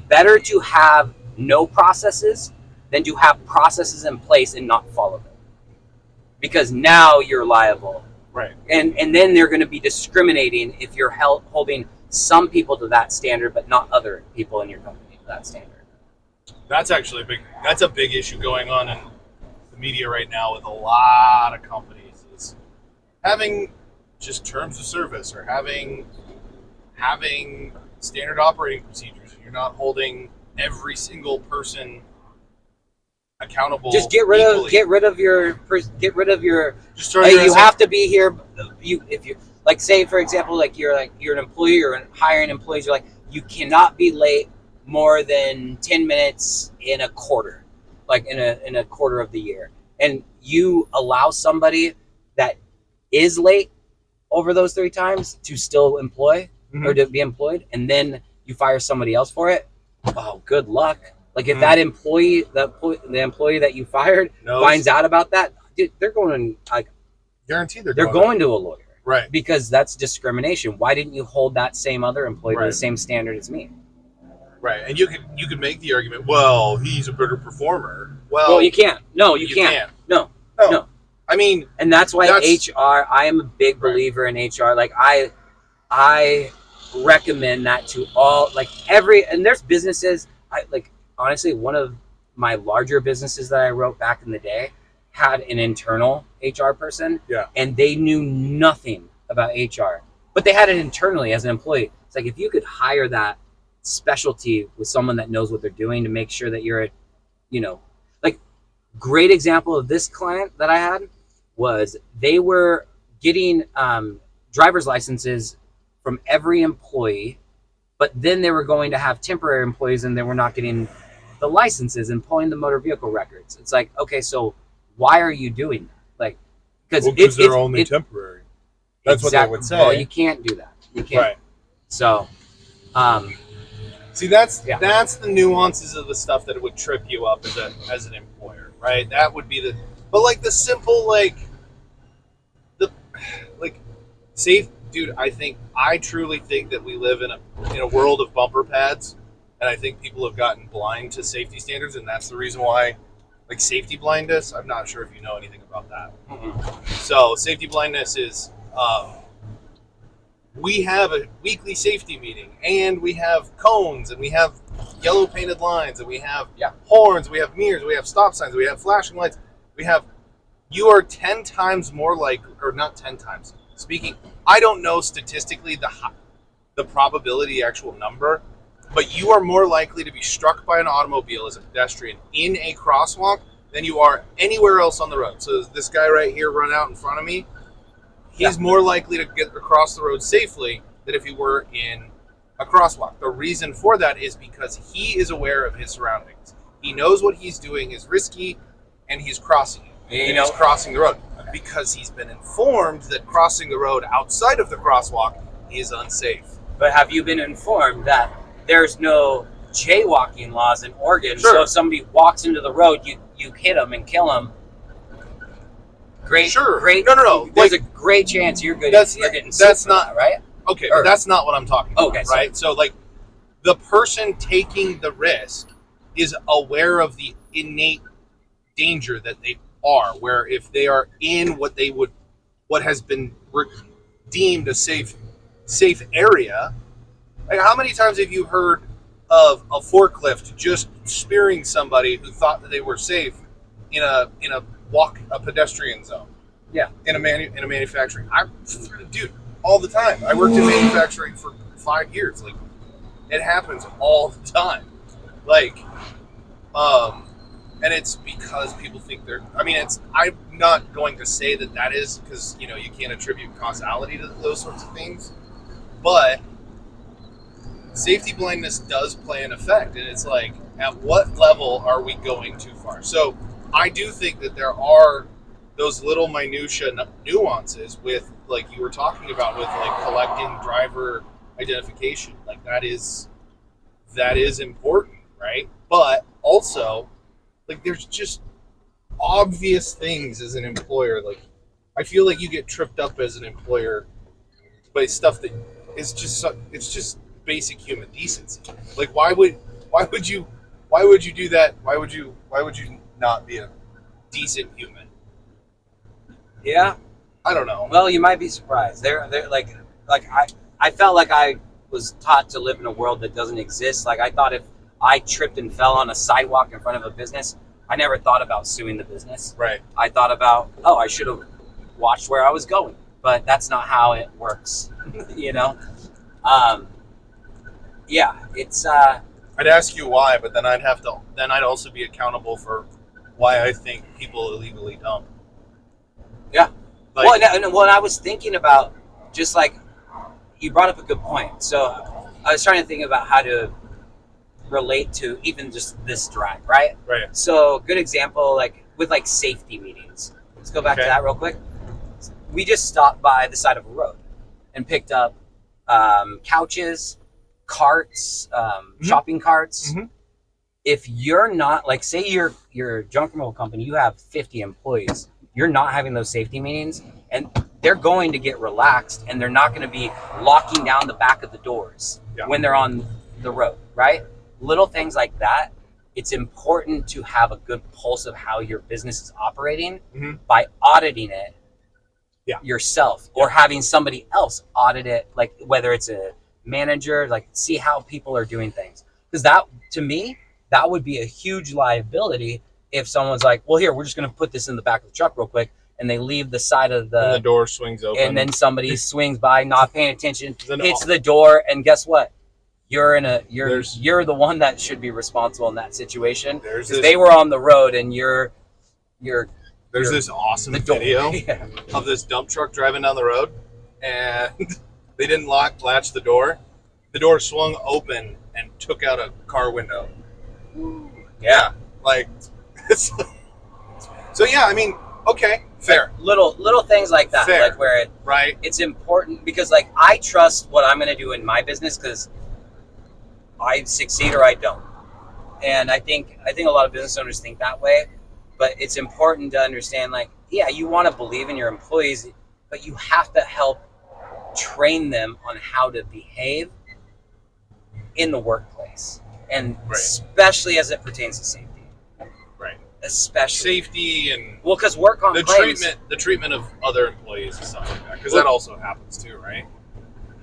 better to have no processes than to have processes in place and not follow them, because now you're liable. Right. And then they're going to be discriminating if you're holding some people to that standard, but not other people in your company to that standard. That's actually a big issue going on in the media right now with a lot of companies, is having just terms of service or having standard operating procedures. You're not holding every single person accountable. Just get rid of your just you have to be here. If you like, say for example, like you're an employee or hiring employees, you're like, you cannot be late more than 10 minutes in a quarter, like in a quarter of the year, and you allow somebody that is late over those 3 times to still employ or to be employed, and then you fire somebody else for it. Oh, good luck. Like if that employee, the employee that you fired finds out about that, dude, they're going like guaranteed they're going to a lawyer, right? Because that's discrimination. Why didn't you hold that same other employee to the same standard as me? Right, and you could make the argument, well, he's a better performer. Well, you can't. No, you can't. No. I mean, and that's why HR. I am a big believer in HR. Like I recommend that to all. Like and there's businesses. Honestly, one of my larger businesses that I wrote back in the day had an internal HR person, and they knew nothing about HR, but they had it internally as an employee. It's like, if you could hire that specialty with someone that knows what they're doing to make sure that you're great example of this client that I had was they were getting driver's licenses from every employee, but then they were going to have temporary employees and they were not getting the licenses and pulling the motor vehicle records. It's like, okay, so why are you doing that? Like, because they're only temporary. That's what they would say. Well, you can't do that. You can't. Right. So, see, that's the nuances of the stuff that would trip you up as an employer, right? That would be the simple safe. Dude, I truly think that we live in a world of bumper pads, and I think people have gotten blind to safety standards, and that's the reason why, like, safety blindness. I'm not sure if you know anything about that. Mm-hmm. So safety blindness is we have a weekly safety meeting, and we have cones, and we have yellow painted lines, and we have horns, we have mirrors, we have stop signs, we have flashing lights, you are 10 times more or not 10 times. Speaking, I don't know statistically the probability actual number, but you are more likely to be struck by an automobile as a pedestrian in a crosswalk than you are anywhere else on the road. So this guy right here run out in front of me, he's more likely to get across the road safely than if he were in a crosswalk. The reason for that is because he is aware of his surroundings. He knows what he's doing is risky, and he's crossing it. He's crossing the road. Because he's been informed that crossing the road outside of the crosswalk is unsafe. But have you been informed that there's no jaywalking laws in Oregon? Sure. So if somebody walks into the road, you hit them and kill them. Great. No. There's a great chance you're getting sued. That's not right. Okay, but that's not what I'm talking about. Okay, right? So the person taking the risk is aware of the innate danger that they are, where if they are in what has been deemed a safe area, like, how many times have you heard of a forklift just spearing somebody who thought that they were safe in a pedestrian zone? Yeah, in a manufacturing. Dude, all the time. I worked in manufacturing for 5 years. Like, it happens all the time. Like, and it's because people think I'm not going to say that is because, you can't attribute causality to those sorts of things, but safety blindness does play an effect, and it's like, at what level are we going too far? So I do think that there are those little minutia nuances with, like you were talking about, with like collecting driver identification. Like, that is important, right? But also, like, there's just obvious things as an employer. Like, I feel like you get tripped up as an employer by stuff that is just basic human decency. Like, why would you do that? Why would you not be a decent human? Yeah. I don't know. Well, you might be surprised. They're like I felt like I was taught to live in a world that doesn't exist. Like, I thought if I tripped and fell on a sidewalk in front of a business, I never thought about suing the business. Right. I thought about, I should have watched where I was going. But that's not how it works, you know? Yeah, it's... I'd ask you why, but then I'd also be accountable for why I think people illegally dump. Yeah. Like, Well, I was thinking about just like, you brought up a good point. So I was trying to think about how to relate to even just this drive, right? Right. So good example, like with like safety meetings. Let's go back to that real quick. We just stopped by the side of a road and picked up couches, carts, shopping carts. Mm-hmm. If you're not, like, say you're a junk removal company, you have 50 employees, you're not having those safety meetings, and they're going to get relaxed, and they're not going to be locking down the back of the doors when they're on the road, right? Little things like that. It's important to have a good pulse of how your business is operating by auditing it yourself, or having somebody else audit it, like whether it's a manager, like see how people are doing things. Because that, to me, that would be a huge liability if someone's like, well, here, we're just going to put this in the back of the truck real quick, and they leave the side of and the door swings open, and then somebody swings by, not paying attention, hits the door, and guess what? You're the one that should be responsible in that situation. Because they were on the road, and there's this awesome video of this dump truck driving down the road, and they didn't latch the door. The door swung open and took out a car window. Yeah, like so. Yeah, I mean, okay, fair. Little things like that, fair. Like where it's important because, like, I trust what I'm going to do in my business because I succeed or I don't, and I think a lot of business owners think that way. But it's important to understand, like, yeah, you want to believe in your employees, but you have to help train them on how to behave in the workplace, and especially as it pertains to safety. Right. Especially safety and because work on the treatment of other employees and stuff like that, because that also happens too, right?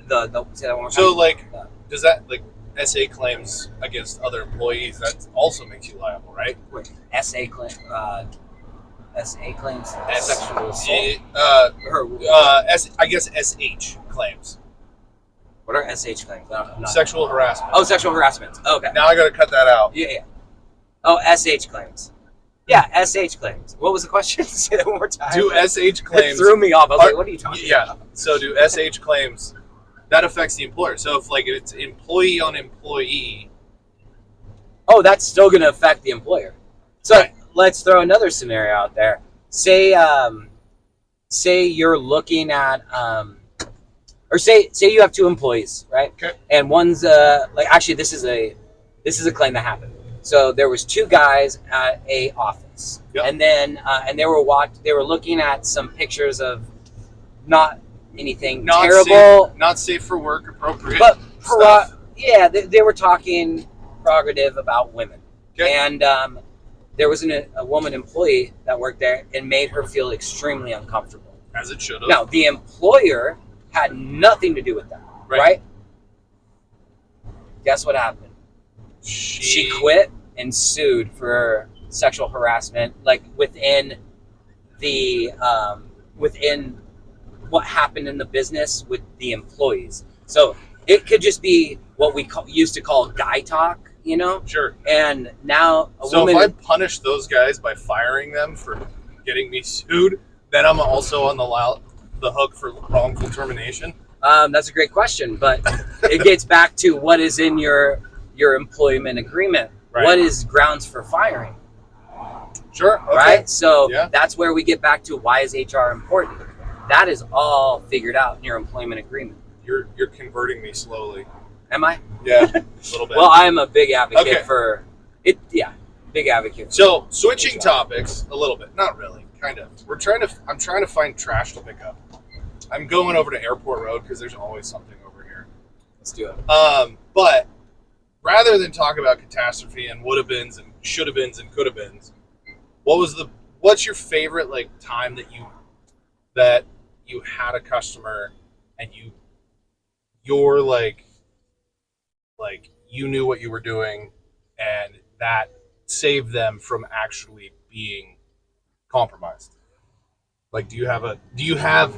Say that one more time. So, like, does that, like, SA claims against other employees, that also makes you liable, right? Wait, SA claims sexual assault? I guess SH claims. What are SH claims? Sexual harassment. Oh, sexual harassment. Okay. Now I got to cut that out. Yeah. Oh, SH claims. Yeah, SH claims. What was the question? Say that one more time. Do SH claims... It threw me off. I was like, what are you talking about? Yeah, so do SH claims... That affects the employer. So if, like, it's employee on employee... Oh, that's still going to affect the employer. So let's throw another scenario out there. Say you're looking at... or say you have two employees, right? Okay. And one's... actually, this is a claim that happened. So there was two guys at a office. Yep. And then and they were looking at some pictures of not anything terrible, not safe for work, appropriate, but stuff. Yeah, they were talking prerogative about women. Okay. And there was a woman employee that worked there and made her feel extremely uncomfortable. As it should have. Now, the employer had nothing to do with that, right? Guess what happened? She quit and sued for sexual harassment, like within what happened in the business with the employees. So it could just be what we used to call guy talk, you know? Sure. And now if I punish those guys by firing them for getting me sued, then I'm also on the hook for wrongful termination? That's a great question, but it gets back to what is in your employment agreement. Right. What is grounds for firing? Sure. Okay. Right? So that's where we get back to why is HR important? That is all figured out in your employment agreement. You're converting me slowly. Am I? Yeah, a little bit. Well, I am a big advocate for it. Yeah, big advocate. So switching topics a little bit, not really, kind of. I'm trying to find trash to pick up. I'm going over to Airport Road because there's always something over here. Let's do it. But rather than talk about catastrophe and would have beens and should have beens and could have beens, what's your favorite like time that you had a customer and you're like you knew what you were doing and that saved them from actually being compromised? Like, do you have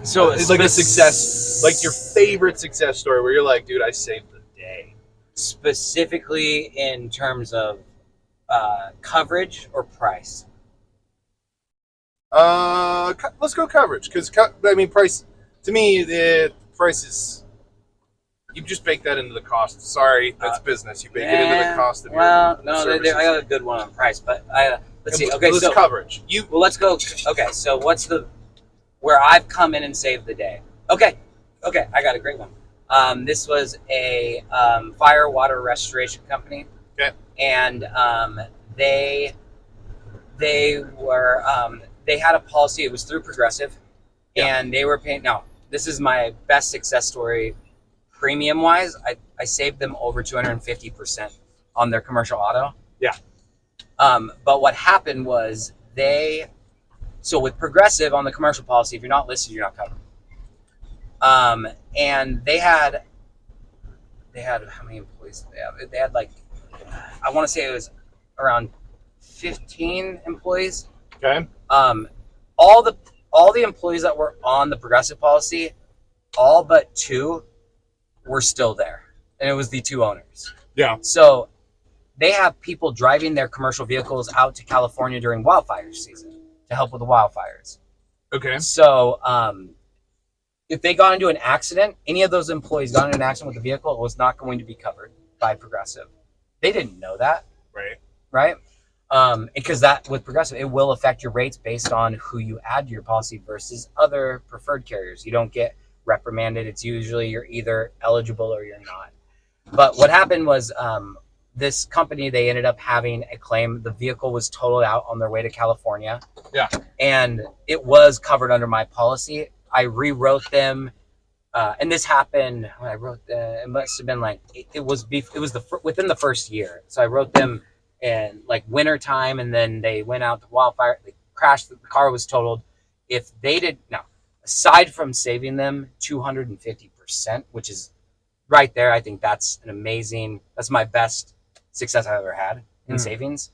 it's like a success, like your favorite success story where you're like, dude, I saved the day? Specifically in terms of coverage or price? Let's go coverage, because I mean, price to me, the price is, you just bake that into the cost. Sorry, that's business. You bake it into the cost of your services. I got a good one on price, but let's see. Okay, so coverage. Let's go. Okay, so what's where I've come in and saved the day? Okay, I got a great one. This was a fire water restoration company. Okay, and they were they had a policy. It was through Progressive, and they were paying. Now, this is my best success story. Premium wise, I saved them over 250% on their commercial auto. Yeah. But what happened was so with Progressive on the commercial policy, if you're not listed, you're not covered. And they had how many employees did they have? They had like, I want to say it was around 15 employees. Okay. All the employees that were on the Progressive policy, all but 2 were still there, and it was the 2 owners. Yeah. So they have people driving their commercial vehicles out to California during wildfire season to help with the wildfires. Okay. So if they got into an accident, any of those employees got into an accident with the vehicle, it was not going to be covered by Progressive. They didn't know that. Right? Because that with Progressive, it will affect your rates based on who you add to your policy versus other preferred carriers. You don't get reprimanded. It's usually you're either eligible or you're not. But what happened was this company, they ended up having a claim. The vehicle was totaled out on their way to California. Yeah. And it was covered under my policy. I rewrote them. And this happened when I wrote it must have been like, it was within the first year. So I wrote them in like winter time, and then they went out to wildfire. They crashed. The car was totaled. If they did now, aside from saving them 250%, which is right there, I think that's my best success I've ever had in savings.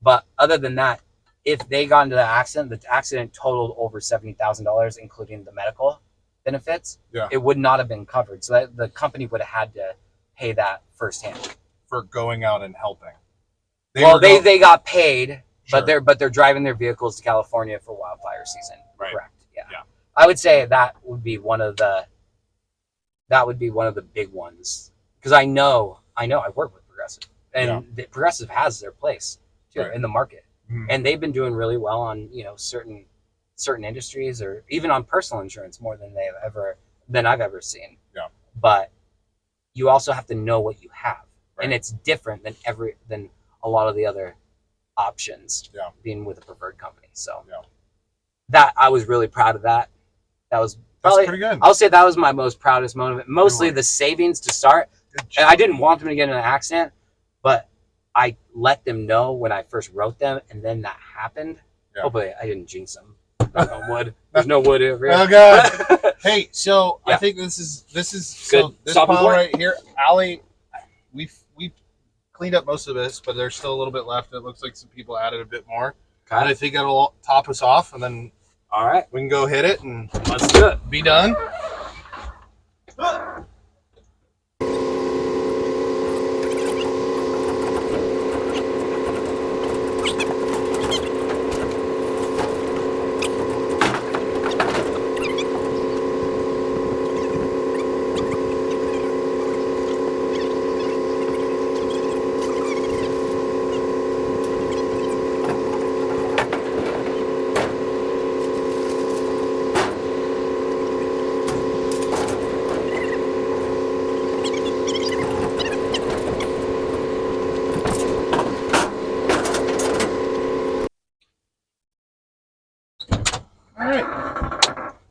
But other than that, if they got into the accident totaled over $70,000, including the medical benefits. Yeah. It would not have been covered. So that the company would have had to pay that firsthand. For going out and helping. They got paid, sure. but they're driving their vehicles to California for wildfire season. Right. Correct. Yeah. I would say that would be one of the big ones, because I know I work with Progressive, and Progressive has their place too in the market, and they've been doing really well on certain industries, or even on personal insurance more than I've ever seen. Yeah. But you also have to know what you have, and it's different than a lot of the other options. Yeah. Being with a preferred company, so that I was really proud of that. That was probably pretty good. I'll say that was my most proudest moment. Mostly the savings to start. And I didn't want them to get in an accident, but I let them know when I first wrote them, and then that happened. Yeah. Hopefully I didn't jinx them. No wood. There's no wood over here. Oh God. Hey, so I think this is good. So this pile right here, Allie, we cleaned up most of this, but there's still a little bit left. It looks like some people added a bit more. Okay. And I think that'll top us off, and then all right, we can go hit it and let's do it. Be done.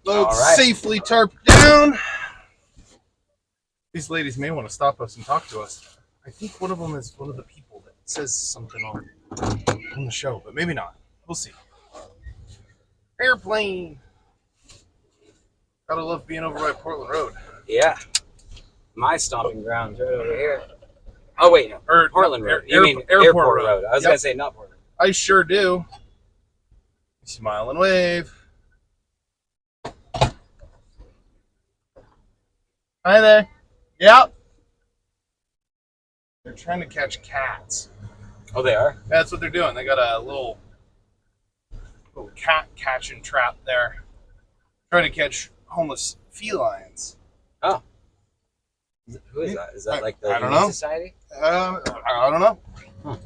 Load safely tarped down. These ladies may want to stop us and talk to us. I think one of them is one of the people that says something on the show, but maybe not. We'll see. Airplane. Gotta love being over by Portland Road. Yeah. My stomping ground's right over here. Oh, wait, no. Portland Road. You mean Airport Road. I was going to say not Portland. I sure do. Smile and wave. Hi there. Yep. They're trying to catch cats. Oh, they are? That's what they're doing. They got a little cat catching trap there. Trying to catch homeless felines. Oh. Who is that? Is that like the I don't Humane know. Society? I don't know. Huh.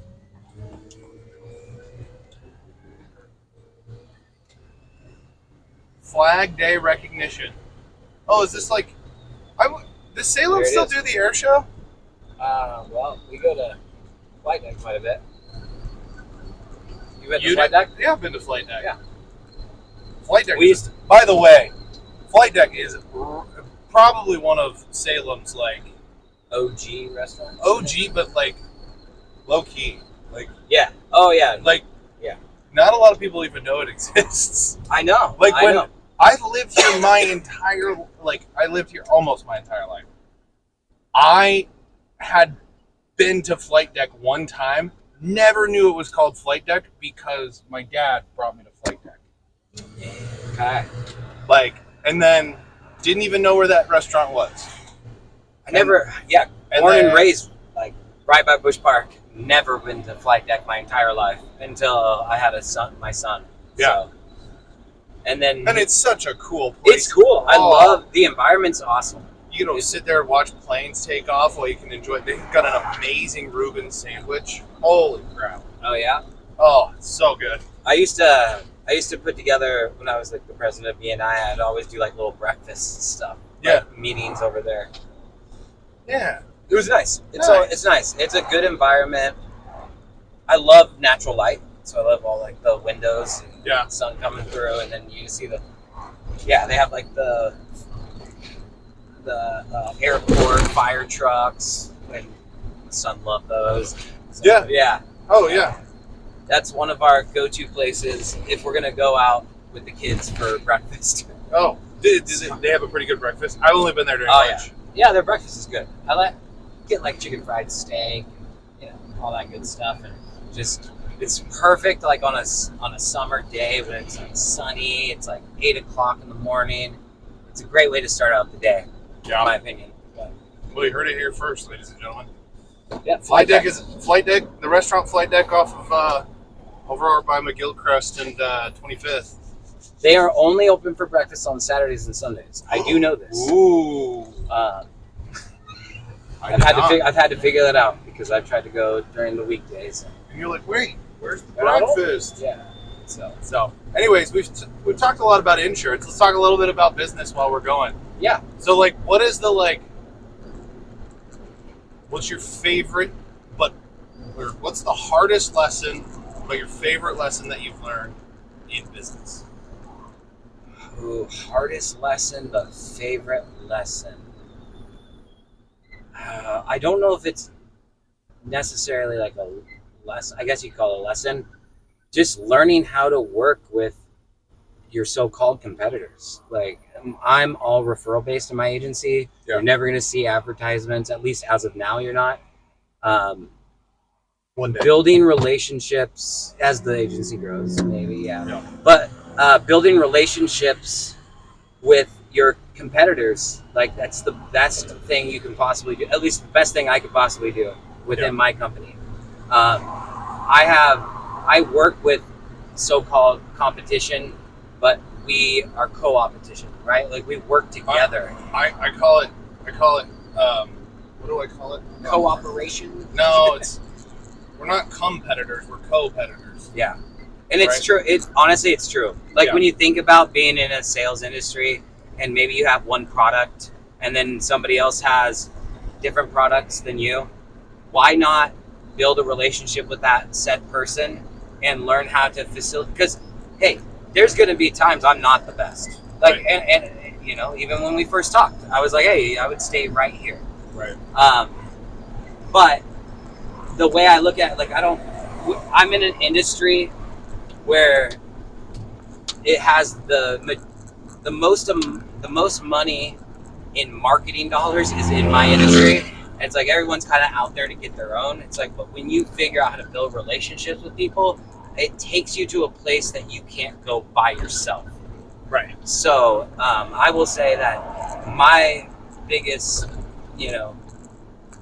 Flag Day recognition. Oh, is this like... Does Salem still do the air show? Well, we go to Flight Deck quite a bit. You been to Flight Deck? Yeah, I've been to Flight Deck. Yeah. Flight Deck. By the way, Flight Deck is probably one of Salem's like OG restaurant. OG, but like low key. Like yeah. Oh yeah. Like yeah. Not a lot of people even know it exists. I know. Like I know. I've lived here I lived here almost my entire life. I had been to Flight Deck one time. Never knew it was called Flight Deck because my dad brought me to Flight Deck. Okay. And then didn't even know where that restaurant was. Born and raised like right by Bush Park. Never been to Flight Deck my entire life until I had my son. Yeah. So, and it's such a cool place. It's cool. I love the environment's awesome. You can sit there and watch planes take off while you can enjoy. They've got an amazing Reuben sandwich. Holy crap! Oh yeah. Oh, it's so good. I used to put together when I was like the president of BNI. I'd always do like little breakfast stuff. Yeah. Like meetings over there. Yeah. It was nice. It's nice. It's a good environment. I love natural light, so I love all like the windows and sun coming through, and then you see they have like the airport fire trucks, and the son loved those. So, yeah. Oh yeah. That's one of our go-to places if we're gonna go out with the kids for breakfast. Oh, they have a pretty good breakfast. I've only been there during lunch. Yeah, their breakfast is good. I get like chicken fried steak, all that good stuff, and just it's perfect like on a summer day when it's like sunny. It's like 8:00 in the morning. It's a great way to start out the day, in my opinion. But, well, you heard it here first, ladies and gentlemen. Yeah, Flight Deck. The restaurant Flight Deck off of over by McGillcrest and 25th. They are only open for breakfast on Saturdays and Sundays. I do know this. Ooh. I've had to figure that out because I've tried to go during the weekdays. And you're like, wait, where's the breakfast? Yeah. So, anyways, we've talked a lot about insurance. Let's talk a little bit about business while we're going. Yeah. So, what's your favorite, what's the hardest lesson, but your favorite lesson that you've learned in business? Ooh, hardest lesson, but favorite lesson. I don't know if it's necessarily like a lesson. I guess you call it a lesson. Just learning how to work with your so-called competitors. Like I'm all referral based in my agency. Yeah. You're never going to see advertisements, at least as of now. You're not. One day. Building relationships as the agency grows, maybe, yeah. But building relationships with your competitors, like that's the best thing you can possibly do. At least the best thing I could possibly do within my company. I work with so-called competition, but we are co-opetition, right? Like we work together. I call it. What do I call it? Cooperation? No, we're not competitors. We're co-petitors. Yeah, and it's true. Honestly, it's true. Like when you think about being in a sales industry, and maybe you have one product, and then somebody else has different products than you. Why not build a relationship with that said person and learn how to facilitate? Because hey, there's going to be times I'm not the best. Like, and even when we first talked, I was like, hey, I would stay right here. Right. But the way I look at it, like I'm in an industry where it has the most money in marketing dollars is in my industry. And it's like everyone's kind of out there to get their own. It's like, but when you figure out how to build relationships with people, it takes you to a place that you can't go by yourself. Right. So I will say that my biggest,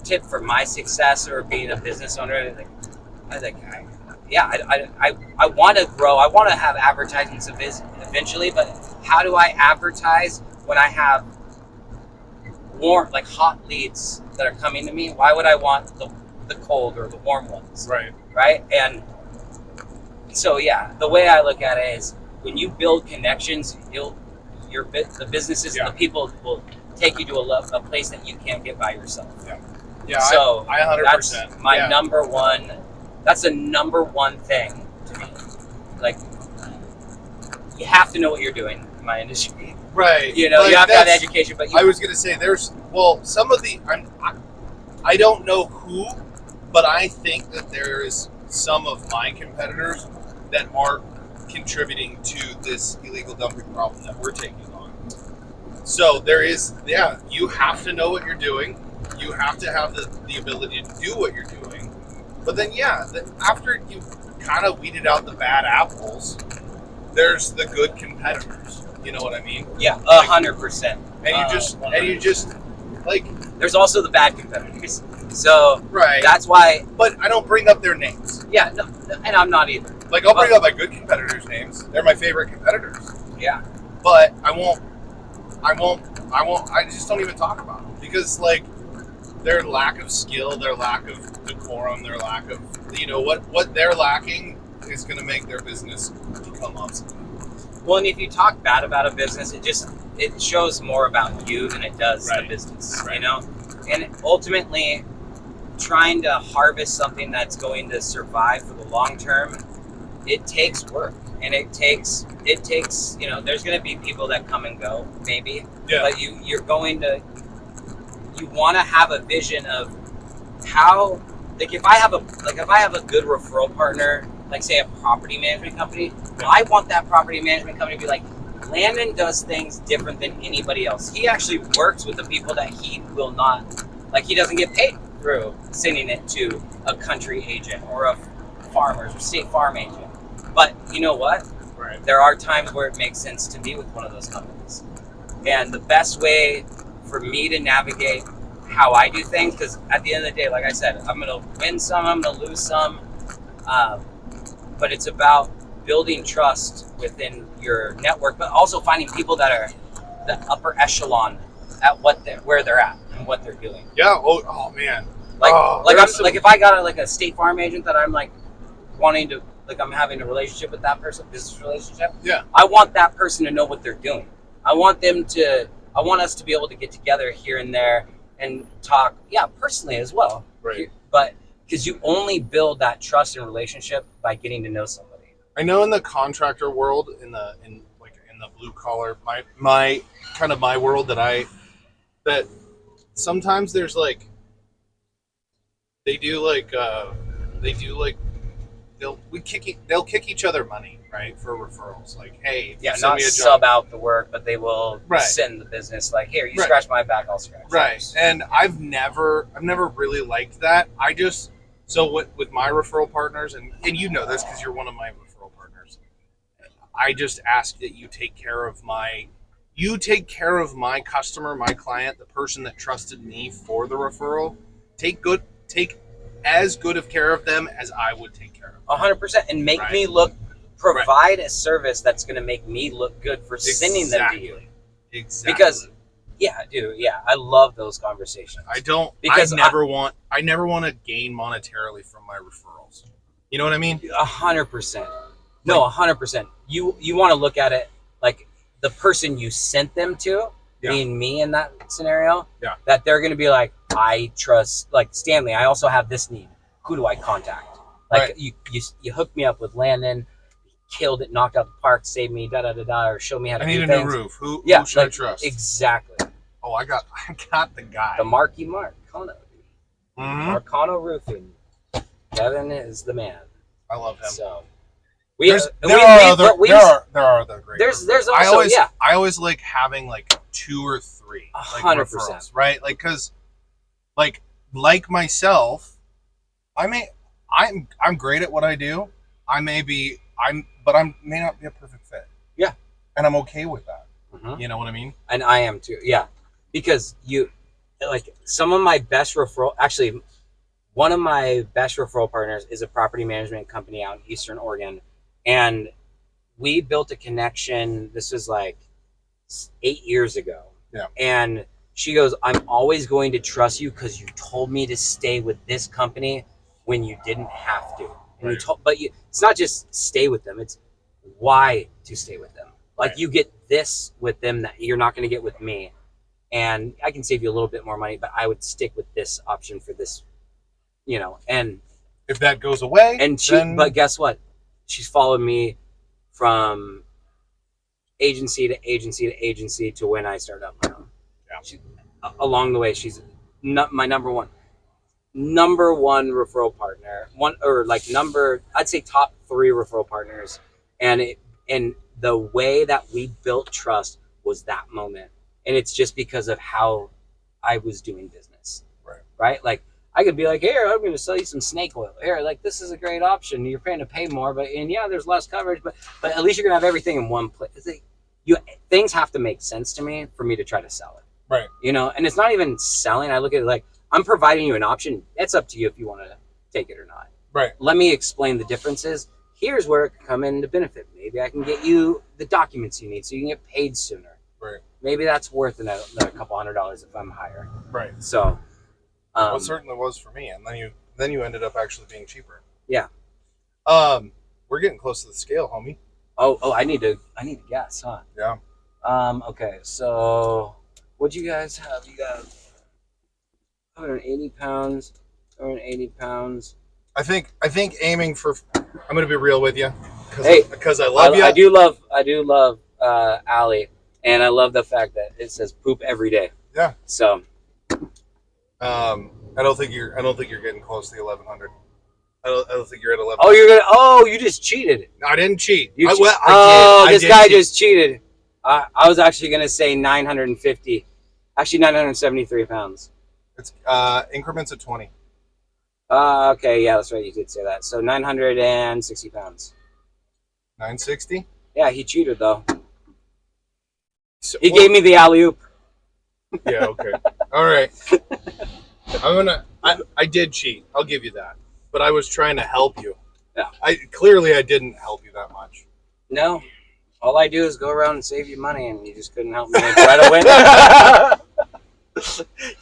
tip for my success or being a business owner, I want to grow. I want to have advertising eventually, but how do I advertise when I have warm, like hot leads that are coming to me? Why would I want the cold or the warm ones? Right. And so the way I look at it is when you build connections, the businesses and the people will take you to a place that you can't get by yourself. Yeah. So I 100%. That's my number one. That's the number one thing to me. Like, you have to know what you're doing in my industry. Right. You have to have education, but I was going to say some of the I don't know who, but I think that there is some of my competitors that are contributing to this illegal dumping problem that we're taking on. So there is, you have to know what you're doing. You have to have the ability to do what you're doing. But then, after you kind of weeded out the bad apples, there's the good competitors. You know what I mean? Yeah, 100%. And you just like. There's also the bad competitors. So right. That's why. But I don't bring up their names. Yeah, no, and I'm not either. Like I'll bring up my good competitors' names. They're my favorite competitors. Yeah. But I won't. I just don't even talk about them because like their lack of skill, their lack of decorum, their lack of what they're lacking is going to make their business become obsolete. Well, and if you talk bad about a business, it shows more about you than it does the business. Right. And ultimately, trying to harvest something that's going to survive for the long term, it takes work, and it takes. There's going to be people that come and go, maybe. Yeah. But you want to have a vision of how, like if I have a good referral partner, like say a property management company, I want that property management company to be like, Landon does things different than anybody else. He actually works with the people that he will not, like he doesn't get paid through sending it to a country agent or a farmer's or state farm agent. But you know what? Right. There are times where it makes sense to be with one of those companies. And the best way for me to navigate how I do things, because at the end of the day, like I said, I'm going to win some, I'm going to lose some. But it's about building trust within your network, but also finding people that are the upper echelon at where they're at and what they're doing. Yeah. Oh man. Like if I got a state farm agent that I'm like wanting to, like I'm having a relationship with that person, business relationship. Yeah. I want that person to know what they're doing. I want us to be able to get together here and there and talk, personally as well. Right. But because you only build that trust and relationship by getting to know somebody. I know in the contractor world, in the blue collar, my kind of my world that sometimes there's like they'll kick each other money, right, for referrals. Like, hey, not me a sub job. out the work, but they will send the business like, here, you scratch my back, I'll scratch yours. And I've never really liked that. So with my referral partners, and you know this because you're one of my referral partners, I just ask that you take care of my customer, my client, the person that trusted me for the referral. Take as good of care of them as I would take care of them. 100%, and make me provide a service that's going to make me look good for sending them to you. Exactly. Because, I love those conversations. I never want to gain monetarily from my referrals. You know what I mean? 100%. No, 100%. You want to look at it like the person you sent them to, being me in that scenario, that they're going to be like, I trust, like Stanley, I also have this need. Who do I contact? Like you hooked me up with Landon, killed it, knocked out the park, saved me, or showed me how to do things. I need a new roof. Who should I trust? Exactly. Oh, I got the guy. The Marky Mark. Marcano. Mm-hmm. Marcano Roofing. Kevin is the man. I love him. So there are other great. There's also I always like having like 2 or 3 like 100%, referrals, right? Like because like myself, I'm great at what I do. But I may not be a perfect fit. Yeah, and I'm okay with that. Mm-hmm. You know what I mean? And I am too. Yeah, because some of my best actually, one of my best referral partners is a property management company out in Eastern Oregon, and we built a connection. This was like 8 years ago. Yeah. And she goes, "I'm always going to trust you because you told me to stay with this company when you didn't have to." And right. It's not just stay with them; it's why to stay with them. Like right. You get this with them that you're not going to get with me, and I can save you a little bit more money, but I would stick with this option for this, And if that goes away, but guess what? She's followed me from agency to agency to agency to when I started up my own. Yeah. Along the way, she's my number one referral partner. I'd say top 3 referral partners, and the way that we built trust was that moment, and it's just because of how I was doing business. Right? Like I could be like, here, I'm going to sell you some snake oil. Here, like this is a great option. You're paying to pay more, there's less coverage, but at least you're going to have everything in one place. Things have to make sense to me for me to try to sell it. Right. And it's not even selling. I look at it like I'm providing you an option. It's up to you if you want to take it or not. Right. Let me explain the differences. Here's where it can come in to benefit. Maybe I can get you the documents you need so you can get paid sooner. Right. Maybe that's worth another couple $100 if I'm higher. Right. So. Well, it certainly was for me, and then you ended up actually being cheaper. Yeah. We're getting close to the scale, homie. Oh, I need to guess, huh? Yeah. Okay, so what'd you guys have? You got 180 pounds, 180 pounds. I think aiming for. I'm gonna be real with you, because I love you. I do love Allie, and I love the fact that it says poop every day. Yeah. So. I don't think you're getting close to the 1100. I don't think you're at 11. Oh, you just cheated. No, I didn't cheat. I did. This guy just cheated. I was actually gonna say 950. Actually, 973 pounds. It's increments of 20. Okay, yeah, that's right. You did say that. So 960 pounds. 960. Yeah, he cheated though. He gave me the alley-oop. Yeah. Okay. All right. I did cheat. I'll give you that. But I was trying to help you. Yeah. I didn't help you that much. No. All I do is go around and save you money, and you just couldn't help me try to win.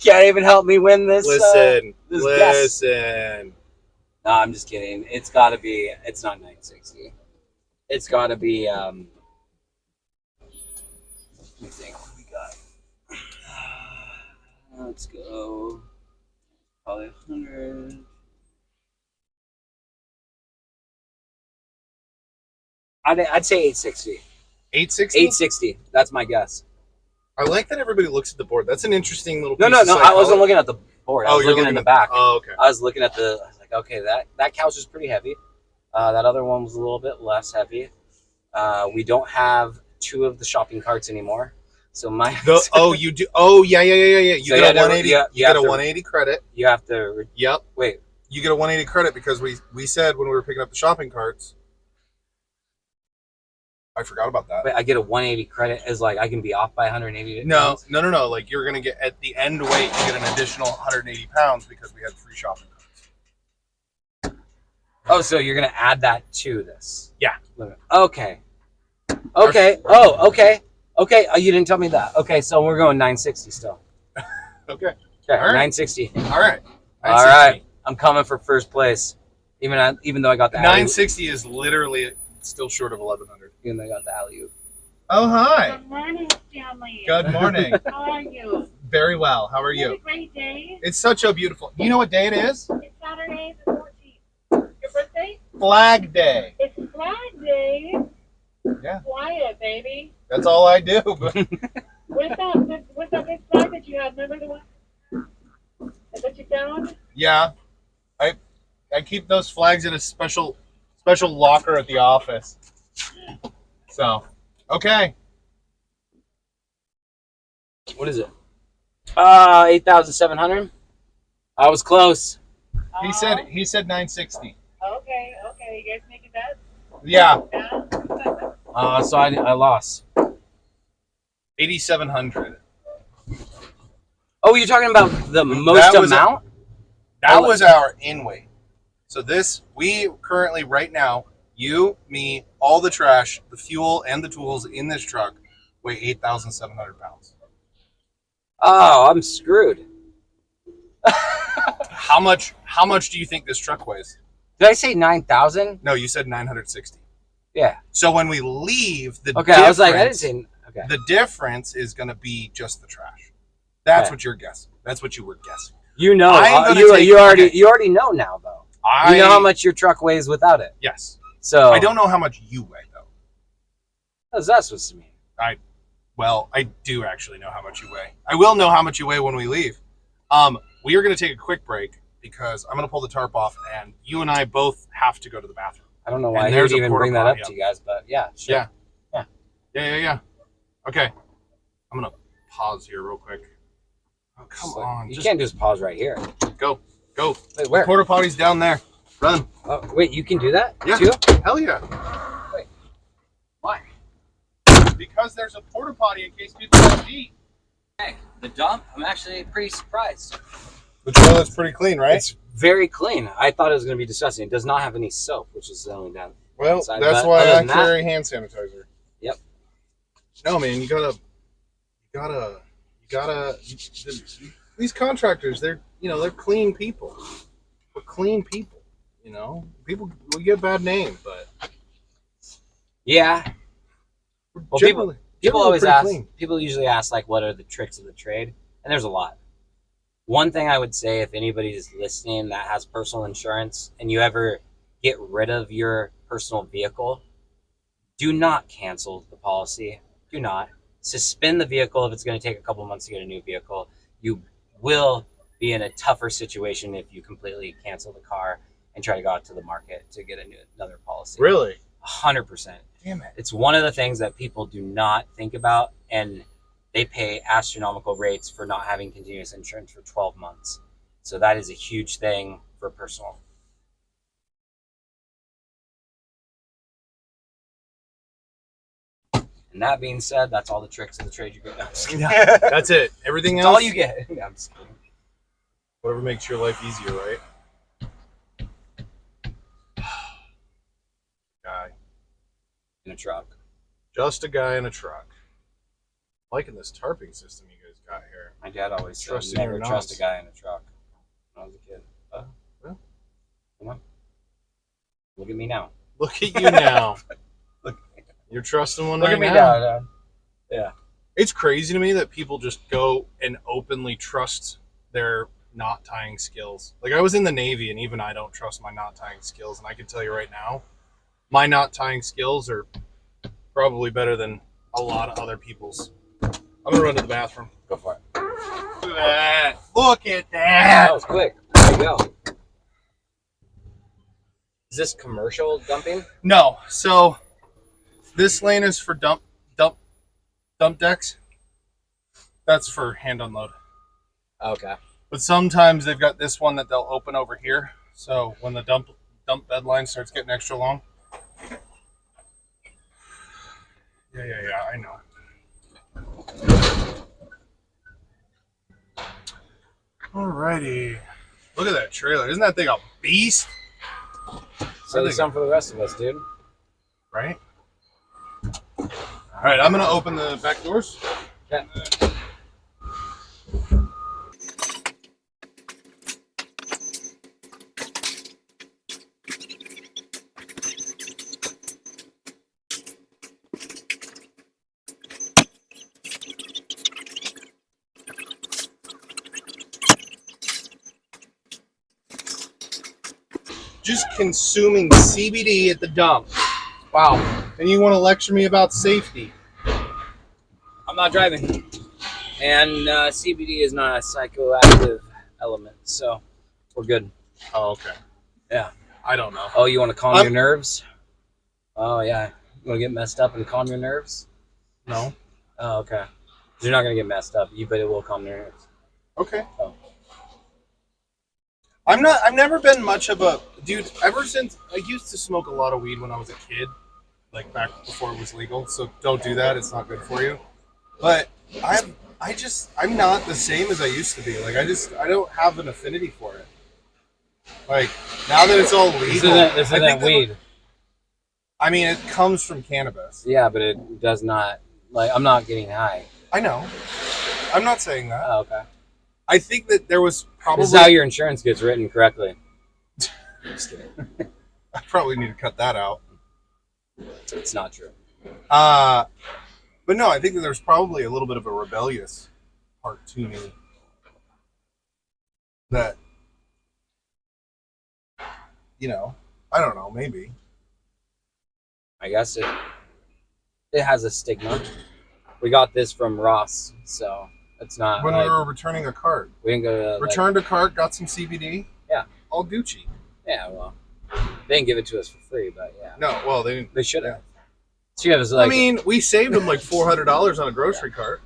Can't even help me win this. Listen. No, I'm just kidding. It's got to be. It's not 960. It's got to be. Let me think. What we got? Let's go. Probably 100. I'd say 860. 860? 860. That's my guess. I like that everybody looks at the board. That's an interesting little piece. No. I wasn't looking at the board. I was looking in the back. Oh, okay. I was looking at I was like, okay, that couch is pretty heavy. That other one was a little bit less heavy. We don't have 2 of the shopping carts anymore. So you do. Oh, yeah. You get a 180. You get a 180 credit. You have to. Yep. Wait. You get a 180 credit because we said when we were picking up the shopping carts. I forgot about that. Wait, I get a 180 credit as like I can be off by 180 pounds? No. Like you're gonna get at the end weight, you get an additional 180 pounds because we had free shopping carts. Oh, so you're gonna add that to this? Yeah. Okay. Okay. Oh, okay. Okay. Oh, you didn't tell me that. Okay, so we're going 960 still. Okay. All right. 960. All right. 960. All right. I'm coming for first place, even though I got the 960 is literally still short of 1100. Even though I got the alley-oop. Oh, hi. Good morning, Stanley. Good morning. How are you? Very well. How are you? It's a great day. It's such a beautiful. You know what day it is? It's Saturday the 14th. Your birthday? Flag Day. It's Flag Day. Yeah. Fly it, baby. That's all I do. What's that big flag that you have? Remember the one? Is that you found? Yeah, I keep those flags in a special locker at the office. So, okay. What is it? 8,700. I was close. He said 960. Okay. You guys making bets? Yeah, Yeah. So I lost. 8,700. Oh, you're talking about the most That was amount? That was our in weight. So we currently right now, you, me, all the trash, the fuel, and the tools in this truck weigh 8,700 pounds. Oh, I'm screwed. How much do you think this truck weighs? Did I say 9,000? No, you said 960. Yeah. So when we leave, Okay, I was like, I didn't say. Okay. The difference is going to be just the trash. That's Okay. what you're guessing. That's what you were guessing. You know, I'm you gonna take- you already know now though. You know how much your truck weighs without it. Yes. So I don't know how much you weigh though. What's that supposed to mean? Well, I do actually know how much you weigh. I will know how much you weigh when we leave. We are going to take a quick break because I'm going to pull the tarp off, and you and I both have to go to the bathroom. I don't know why And I there's would a even porta bring that up potty to you guys, but yeah, sure. Yeah. Okay. I'm going to pause here real quick. Oh, come on. You can't just pause right here. Go. Wait, where? The porta potty's down there. Run. Oh, wait, you can do that Yeah. too? Hell yeah. Wait. Why? Because there's a porta potty in case people want to pee. Hey, the dump. I'm actually pretty surprised. The toilet's pretty clean, right? It's very clean. I thought it was going to be disgusting. It does not have any soap, which is the only down. Well, Inside, that's but why other I than that- carry hand sanitizer. Yep. No, man, you gotta. These contractors, they're clean people. We're clean people. People, we get a bad name, but Yeah. we're Well, generally People always pretty ask. clean. People usually ask, like, what are the tricks of the trade? And there's a lot. One thing I would say, if anybody's listening that has personal insurance and you ever get rid of your personal vehicle, do not cancel the policy. Do not suspend the vehicle if it's going to take a couple months to get a new vehicle. You will be in a tougher situation if you completely cancel the car and try to go out to the market to get another policy. Really? 100%. Damn it. It's one of the things that people do not think about, and they pay astronomical rates for not having continuous insurance for 12 months. So that is a huge thing for personal. And that being said, that's all the tricks of the trade you get. No, I'm just kidding. That's it. Everything That's else, all you get. Yeah, I'm just kidding. whatever makes your life easier, right? Guy. In a truck. Just a guy in a truck. Liking this tarping system you guys got here. My dad always said, Trusting never or not. trust a guy in a truck when I was a kid. Well. Come on. Look at me now. Look at you now. Look. You're trusting one Look right at me now. now, Dad. Yeah. It's crazy to me that people just go and openly trust their knot tying skills. Like, I was in the Navy, and even I don't trust my knot tying skills. And I can tell you right now, my knot tying skills are probably better than a lot of other people's. I'm gonna run to the bathroom. Go for it. Look at that. Look at That that. was quick. There you go. Is this commercial dumping? No, so this lane is for dump decks. That's for hand unload. Okay. But sometimes they've got this one that they'll open over here. So when the dump bed line starts getting extra long. Yeah, I know. Alrighty. Look at that trailer. Isn't that thing a beast? So there's some for the rest of us, dude. Right? Alright, I'm going to open the back doors. Yeah. Just consuming CBD at the dump. Wow. And you want to lecture me about safety? I'm not driving. And CBD is not a psychoactive element, so we're good. Oh, okay. Yeah. I don't know. Oh, you want to calm I'm- your nerves? Oh yeah, you want to get messed up and calm your nerves? No. Oh, okay. You're not gonna get messed up, but it will calm your nerves. Okay. Oh. I've never been much of a dude. Ever since I used to smoke a lot of weed when I was a kid, like back before it was legal. So don't do that. It's not good for you. But I'm not the same as I used to be. Like I don't have an affinity for it. Like now that it's all legal, This I isn't think that- weed. I mean, it comes from cannabis. Yeah, but it does not. Like, I'm not getting high. I know. I'm not saying that. Oh, okay. I think that there was probably. This is how your insurance gets written correctly. Just kidding. I probably need to cut that out. It's not true. But no, I think that there's probably a little bit of a rebellious part to me that, I don't know, maybe. I guess it has a stigma. We got this from Ross, so it's not. When like, we were returning a cart, we didn't go to returned a cart, got some CBD. Yeah. All Gucci. Yeah, well, they didn't give it to us for free, but yeah, No, well, they didn't. they should have. Yeah. So yeah, it was like, I mean, we saved them like $400 on a grocery cart.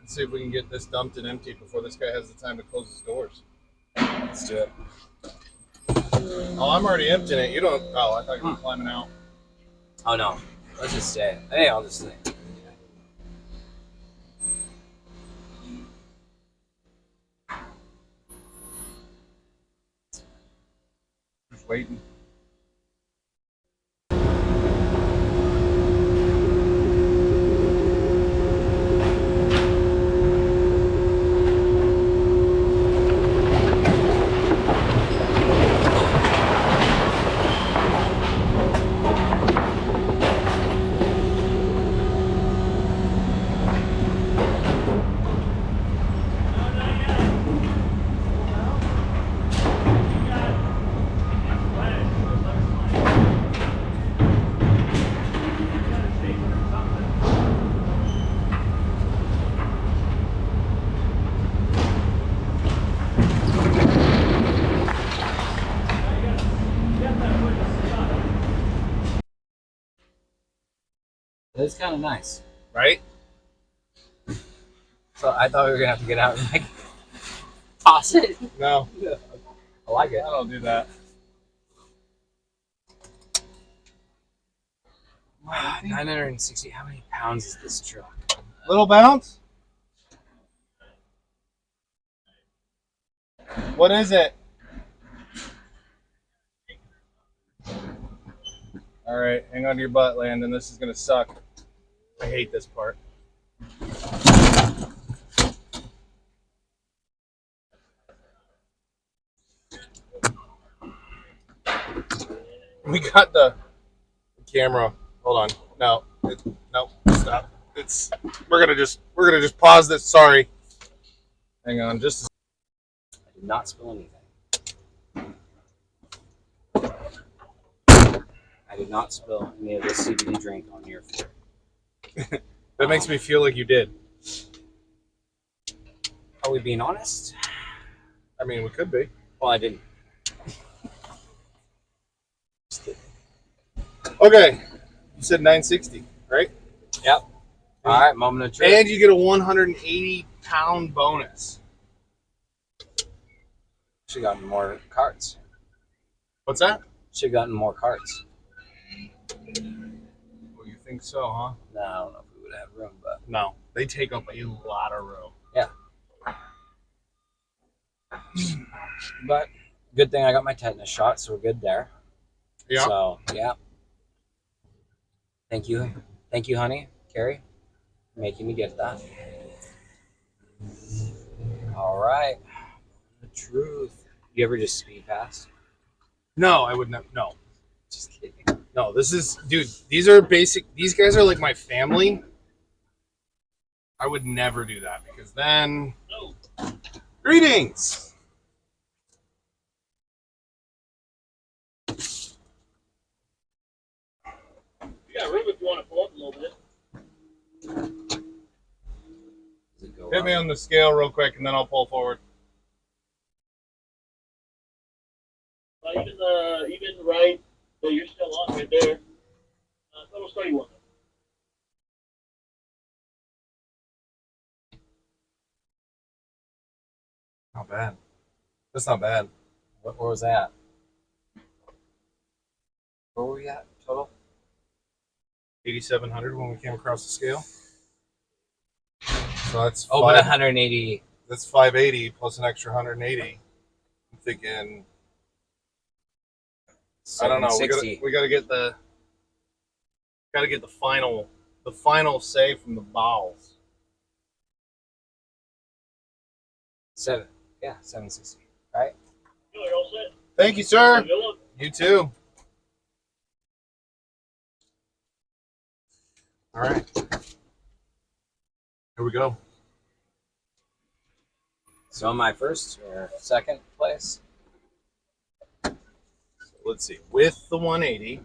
Let's see if we can get this dumped and emptied before this guy has the time to close his doors. let's do it. Oh, I'm already emptying it. You don't. Oh, I thought you were climbing out. Oh no, let's just stay. I think I'll just stay. Just waiting. It's kind of nice. Right? So I thought we were gonna have to get out and like toss it. No, I like it. I don't do that. 960. How many pounds is this truck? Little bounce? What is it? All right, hang on to your butt, Landon. This is gonna suck. I hate this part. We got the camera. Hold on. No, no, stop. We're gonna just pause this. Sorry. Hang on, just. I did not spill anything. I did not spill any of this CBD drink on your floor. That makes me feel like you did. Are we being honest? I mean, we could be. Well, I didn't. Okay, you said 960, right? Yep. All right, moment of truth. And you get a 180-pound bonus. Should have gotten more carts. What's that? Should have gotten more carts. Well, you think so, huh? No, I don't know if we would have room, but No, they take up a lot of room. yeah. But good thing I got my tetanus shot, so we're good there. Yeah. So yeah. Thank you, honey, Carrie, for making me get that. All right. The truth. You ever just speed past? No, I would never. No, Just kidding. no. This is, dude. These are basic. These guys are like my family. I would never do that because then. Greetings. You got room if you want to pull up a little bit. Does it go Hit up? me on the scale real quick, and then I'll pull forward. Even right that you're still on right there. Total study one. Not bad. That's not bad. What was that? Where were we at total? 8,700 when we came across the scale. So that's Oh, but 180. That's 580 plus an extra 180. I'm thinking. I don't know. 760. We gotta get the final say from the bowels. 760. Right? You're all set. Thank you, sir. Good luck. You too. All right. Here we go. So am I first or second place? So let's see. With the 180,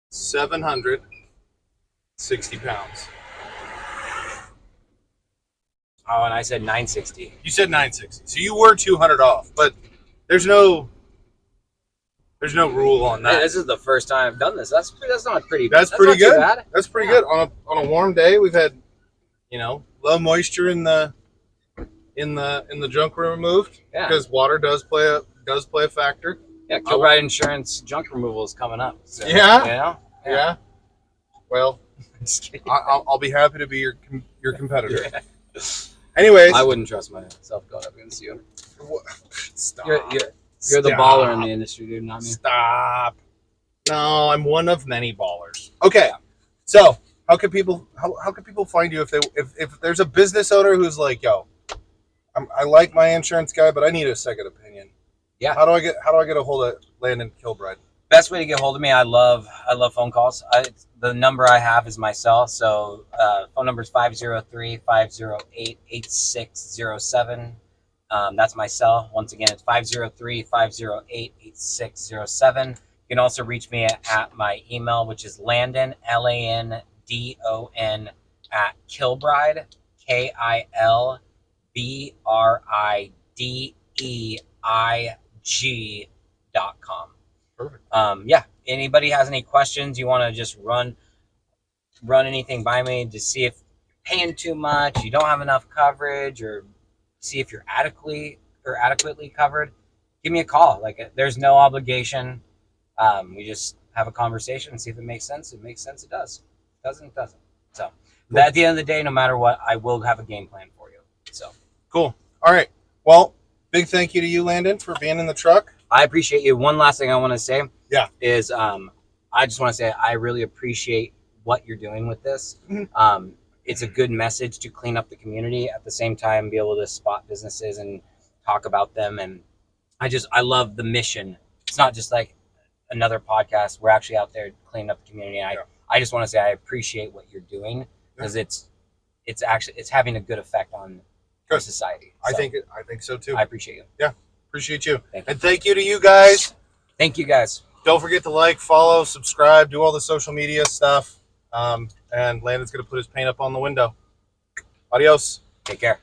760 pounds. Oh, and I said 960. You said 960. So you were 200 off, but there's no rule on Hey, that. this is the first time I've done this. That's not pretty. That's pretty not too good. bad. That's pretty Yeah. good on a warm day. We've had, low moisture in the junk room removed Yeah. because water does play a factor. Yeah, Kilbride Insurance junk removal is coming up. So, Yeah? You know? Yeah. Well, Just kidding. I'll be happy to be your competitor. Anyways, I wouldn't trust myself going up against you. Stop. You're the baller in the industry, dude, not me. Stop. No, I'm one of many ballers. Okay, so how can people find you if there's a business owner who's like, yo, I like my insurance guy, but I need a second opinion. Yeah. How do I get a hold of Landon Kilbride? Best way to get hold of me, I love phone calls. The number I have is my cell, so phone number is 503-508-8607. That's my cell. Once again, it's 503-508-8607. You can also reach me at my email, which is Landon, Landon, at Kilbride, KilbrideEIG.com. Perfect. Yeah. Anybody has any questions? You want to just run anything by me to see if you're paying too much, you don't have enough coverage, or see if you're adequately covered? Give me a call. Like, there's no obligation. We just have a conversation and see if it makes sense. If it makes sense, it does. If it doesn't, it doesn't. So, but at the end of the day, no matter what, I will have a game plan for you. So Cool. All right. Well, big thank you to you, Landon, for being in the truck. I appreciate you. One last thing I want to say. Yeah. Is I just want to say I really appreciate what you're doing with this. Mhm. It's a good message to clean up the community, at the same time be able to spot businesses and talk about them. And I love the mission. It's not just like another podcast. We're actually out there cleaning up the community. And I just want to say I appreciate what you're doing, because it's having a good effect on our society. I So, think so too. I appreciate you. Appreciate you. Thank you. And thank you to you guys. Thank you guys. Don't forget to like, follow, subscribe, do all the social media stuff. And Landon's going to put his paint up on the window. Adios. Take care.